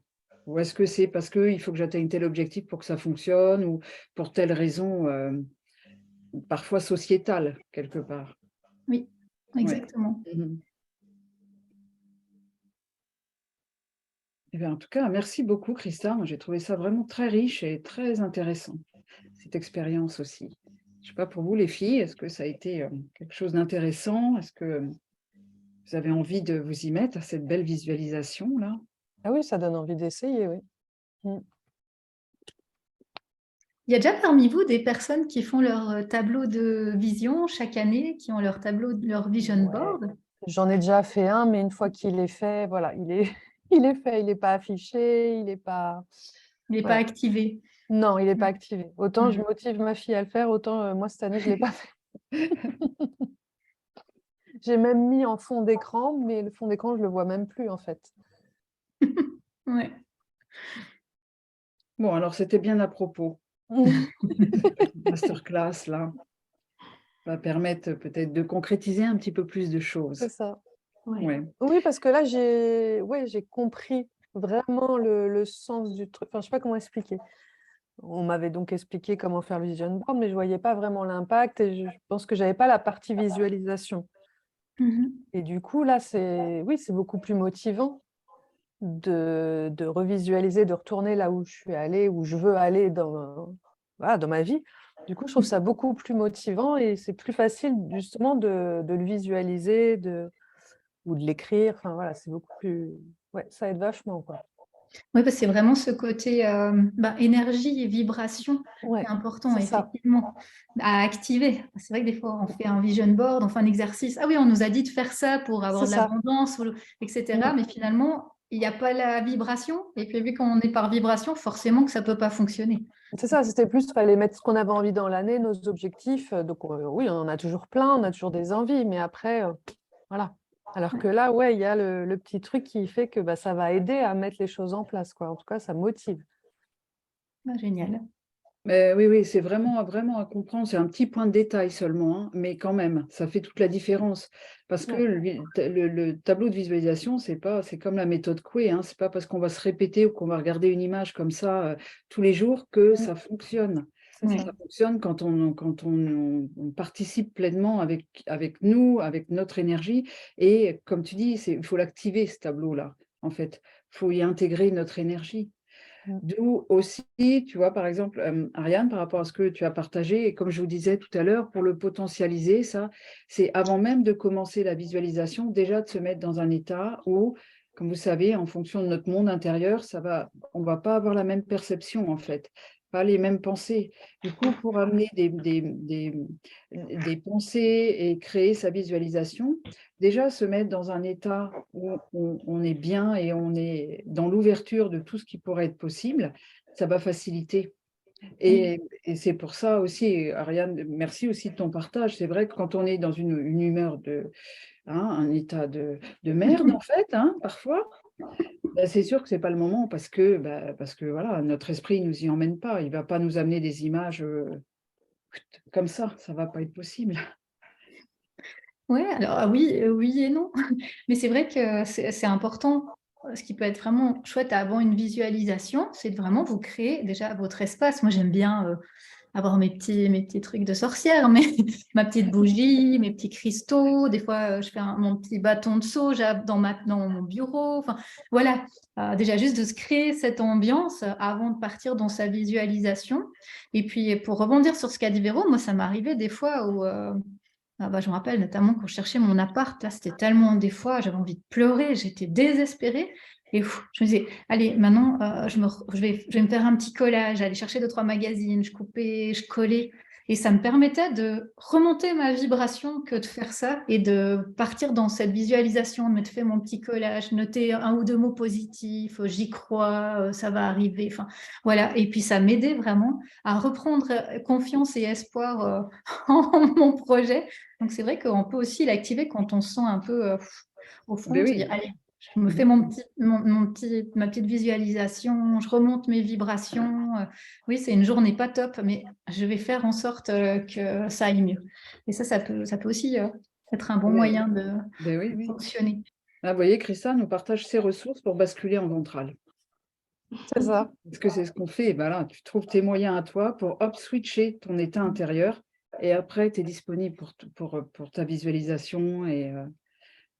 Ou est-ce que c'est parce qu'il faut que j'atteigne tel objectif pour que ça fonctionne ou pour telle raison, parfois sociétale, quelque part? Oui, Ouais. exactement. Mmh. Eh bien, en tout cas, merci beaucoup, Christa. Moi, j'ai trouvé ça vraiment très riche et très intéressant, cette expérience aussi. Je ne sais pas pour vous, les filles, est-ce que ça a été quelque chose d'intéressant? Est-ce que vous avez envie de vous y mettre à cette belle visualisation-là? Ah oui, ça donne envie d'essayer, oui. Mm. Il y a déjà parmi vous des personnes qui font leur tableau de vision chaque année, qui ont leur tableau, leur vision Ouais. board? J'en ai déjà fait un, mais une fois qu'il est fait, voilà, il est, il est fait, il n'est pas affiché, il n'est pas. Il n'est pas Voilà. activé. Non, il n'est pas activé. Autant je Mhm. motive ma fille à le faire, autant moi cette année je ne l'ai pas fait. J'ai même mis en fond d'écran, mais le fond d'écran, je ne le vois même plus en fait. Ouais. Bon, alors c'était bien à propos. Cette masterclass, là, va permettre peut-être de concrétiser un petit peu plus de choses. C'est ça. Ouais. Ouais. Oui, parce que là, j'ai compris vraiment le sens du truc. Enfin, je ne sais pas comment expliquer. On m'avait donc expliqué comment faire le vision board, mais je ne voyais pas vraiment l'impact et je pense que je n'avais pas la partie visualisation. Mhm. Et du coup, là, c'est beaucoup plus motivant de revisualiser, de retourner là où je suis allée, où je veux aller voilà, dans ma vie. Du coup, je trouve ça beaucoup plus motivant et c'est plus facile justement de le visualiser ou de l'écrire. Enfin, voilà, c'est beaucoup plus. Ouais, ça aide vachement, quoi. Oui, parce que c'est vraiment ce côté énergie et vibration qui Ouais, est important, c'est ça. effectivement, à activer. C'est vrai que des fois, on fait un vision board, on fait un exercice. Ah oui, on nous a dit de faire ça pour avoir C'est de ça. l'abondance, etc. Mm. Mais finalement, il n'y a pas la vibration. Et puis, vu qu'on est par vibration, forcément que ça ne peut pas fonctionner. C'est ça, c'était plus, il fallait mettre ce qu'on avait envie dans l'année, nos objectifs. Donc, oui, on en a toujours plein, on a toujours des envies, mais après, voilà. Alors que là, ouais, il y a le petit truc qui fait que ça va aider à mettre les choses en place, quoi. En tout cas, ça motive. Ah, génial. Mais oui, oui, c'est vraiment, vraiment à comprendre. C'est un petit point de détail seulement, hein, mais quand même, ça fait toute la différence. Parce que Ouais. le tableau de visualisation, c'est comme la méthode Coué, hein, c'est pas parce qu'on va se répéter ou qu'on va regarder une image comme ça tous les jours que Mm. ça fonctionne. C'est Ouais. ça. Ça fonctionne quand on participe pleinement avec nous, avec notre énergie. Et comme tu dis, il faut l'activer, ce tableau-là, en fait. Il faut y intégrer notre énergie. Mm. D'où aussi, tu vois, par exemple, Ariane, par rapport à ce que tu as partagé, et comme je vous disais tout à l'heure, pour le potentialiser, ça, c'est avant même de commencer la visualisation, déjà de se mettre dans un état où comme vous savez, en fonction de notre monde intérieur, on ne va pas avoir la même perception, en fait, pas les mêmes pensées. Du coup, pour amener des pensées et créer sa visualisation, déjà se mettre dans un état où on est bien et on est dans l'ouverture de tout ce qui pourrait être possible, ça va faciliter. Et c'est pour ça aussi, Ariane, merci aussi de ton partage. C'est vrai que quand on est dans une humeur un état de merde, en fait, parfois, c'est sûr que ce n'est pas le moment parce que voilà, notre esprit ne nous y emmène pas. Il ne va pas nous amener des images comme ça ne va pas être possible. Ouais, alors oui, oui et non. Mais c'est vrai que c'est important. Ce qui peut être vraiment chouette avant une visualisation, c'est de vraiment vous créer déjà votre espace. Moi, j'aime bien avoir mes petits trucs de sorcière, mais ma petite bougie, mes petits cristaux. Des fois, je fais mon petit bâton de sauge dans mon bureau. Enfin, voilà, déjà juste de se créer cette ambiance avant de partir dans sa visualisation. Et puis, pour rebondir sur ce qu'a dit Véro, moi, ça m'est arrivé des fois où... je me rappelle notamment quand je cherchais mon appart, là, c'était tellement des fois, j'avais envie de pleurer, j'étais désespérée. Et je me disais, allez, maintenant, je vais me faire un petit collage, aller chercher 2-3 magazines, je coupais, je collais. Et ça me permettait de remonter ma vibration que de faire ça et de partir dans cette visualisation, de me faire mon petit collage, noter 1 ou 2 mots positifs, j'y crois, ça va arriver. Enfin, voilà. Et puis, ça m'aidait vraiment à reprendre confiance et espoir en mon projet. Donc, c'est vrai qu'on peut aussi l'activer quand on se sent un peu au fond, Ben se oui. dire, allez, je me fais ma petite visualisation, je remonte mes vibrations. Oui, c'est une journée pas top, mais je vais faire en sorte que ça aille mieux. Et ça peut aussi être un bon moyen de Ben oui. fonctionner. Là, vous voyez, Christa nous partage ses ressources pour basculer en ventral. C'est ça. Parce que c'est ce qu'on fait. Ben là, tu trouves tes moyens à toi pour switcher ton état intérieur et après, tu es disponible pour ta visualisation. Et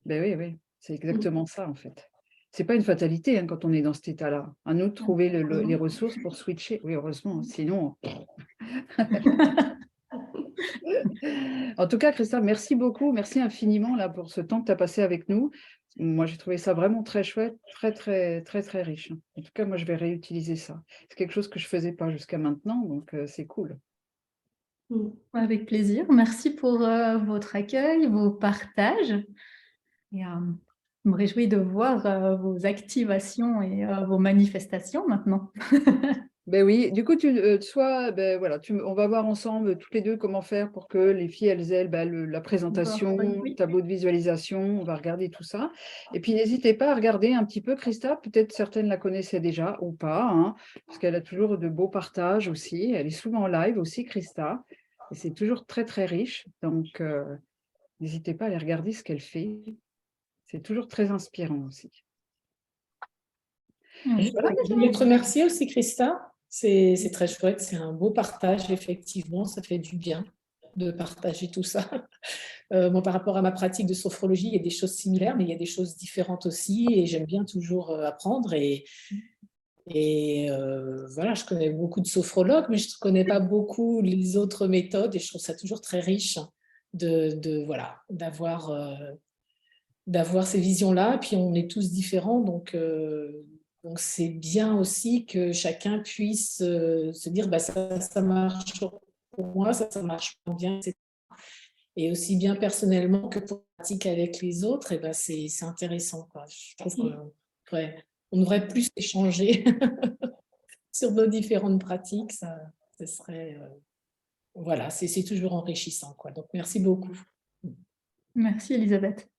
ben oui, c'est exactement ça en fait. Ce n'est pas une fatalité quand on est dans cet état-là. À nous de trouver les ressources pour switcher. Oui, heureusement, sinon. En tout cas, Christa, merci beaucoup. Merci infiniment là, pour ce temps que tu as passé avec nous. Moi, j'ai trouvé ça vraiment très chouette, très, très, très, très riche. En tout cas, moi, je vais réutiliser ça. C'est quelque chose que je ne faisais pas jusqu'à maintenant, donc c'est cool. Avec plaisir. Merci pour votre accueil, vos partages. Et, je me réjouis de voir vos activations et vos manifestations maintenant. Ben oui, du coup, on va voir ensemble toutes les deux comment faire pour que les filles, elles aient la présentation, Oui. le tableau de visualisation, on va regarder tout ça. Et puis, n'hésitez pas à regarder un petit peu Christa, peut-être certaines la connaissaient déjà ou pas, parce qu'elle a toujours de beaux partages aussi. Elle est souvent en live aussi, Christa, et c'est toujours très, très riche. Donc, n'hésitez pas à aller regarder ce qu'elle fait. C'est toujours très inspirant aussi. Oui. Je voulais te remercier aussi, Christa. C'est très chouette, c'est un beau partage, effectivement, ça fait du bien de partager tout ça. Par rapport à ma pratique de sophrologie, il y a des choses similaires, mais il y a des choses différentes aussi, et j'aime bien toujours apprendre. Voilà, je connais beaucoup de sophrologues, mais je ne connais pas beaucoup les autres méthodes, et je trouve ça toujours très riche d'avoir ces visions-là. Puis on est tous différents, donc c'est bien aussi que chacun puisse se dire ça marche pour moi, ça marche pas bien, etc. Et aussi bien personnellement que pour la pratique avec les autres, et c'est intéressant, quoi. Je trouve qu'on devrait plus échanger sur nos différentes pratiques. Ça serait voilà, c'est toujours enrichissant, quoi. Donc merci beaucoup. Merci Elisabeth.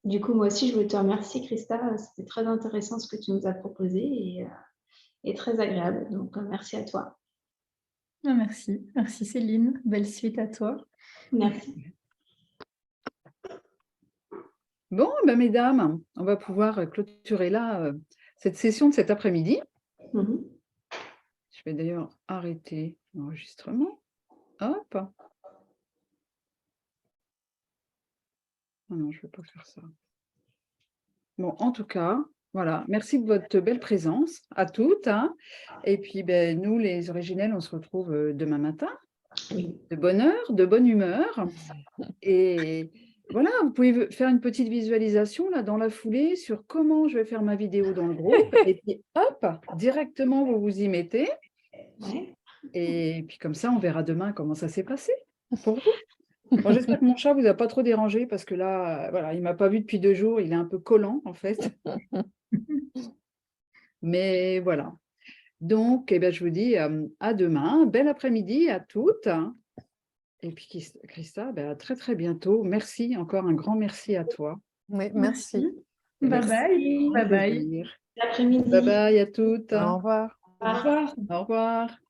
Du coup, moi aussi, je veux te remercier, Christa. C'était très intéressant ce que tu nous as proposé et très agréable. Donc, merci à toi. Merci. Merci Céline. Belle suite à toi. Merci. Bon, mesdames, on va pouvoir clôturer là cette session de cet après-midi. Je vais d'ailleurs arrêter l'enregistrement. Hop. Oh non, je ne vais pas faire ça. Bon, en tout cas, voilà. Merci de votre belle présence à toutes. Et puis, nous, les originels, on se retrouve demain matin. Oui. De bonne heure, de bonne humeur. Et voilà, vous pouvez faire une petite visualisation là dans la foulée sur comment je vais faire ma vidéo dans le groupe. Et puis hop, directement vous vous y mettez. Ouais. Et puis comme ça, on verra demain comment ça s'est passé pour vous. Bon, j'espère que mon chat vous a pas trop dérangé parce que là, voilà, il m'a pas vu depuis 2 jours. Il est un peu collant en fait. Mais voilà. Donc, eh bien, je vous dis à demain. Bel après-midi à toutes. Et puis Christa, ben, à très très bientôt. Merci, encore un grand merci à toi. Oui, merci. Bye Merci. bye. Grand Bye bye. plaisir. L'après-midi. Bye bye à toutes. Au revoir. Au revoir. Au revoir.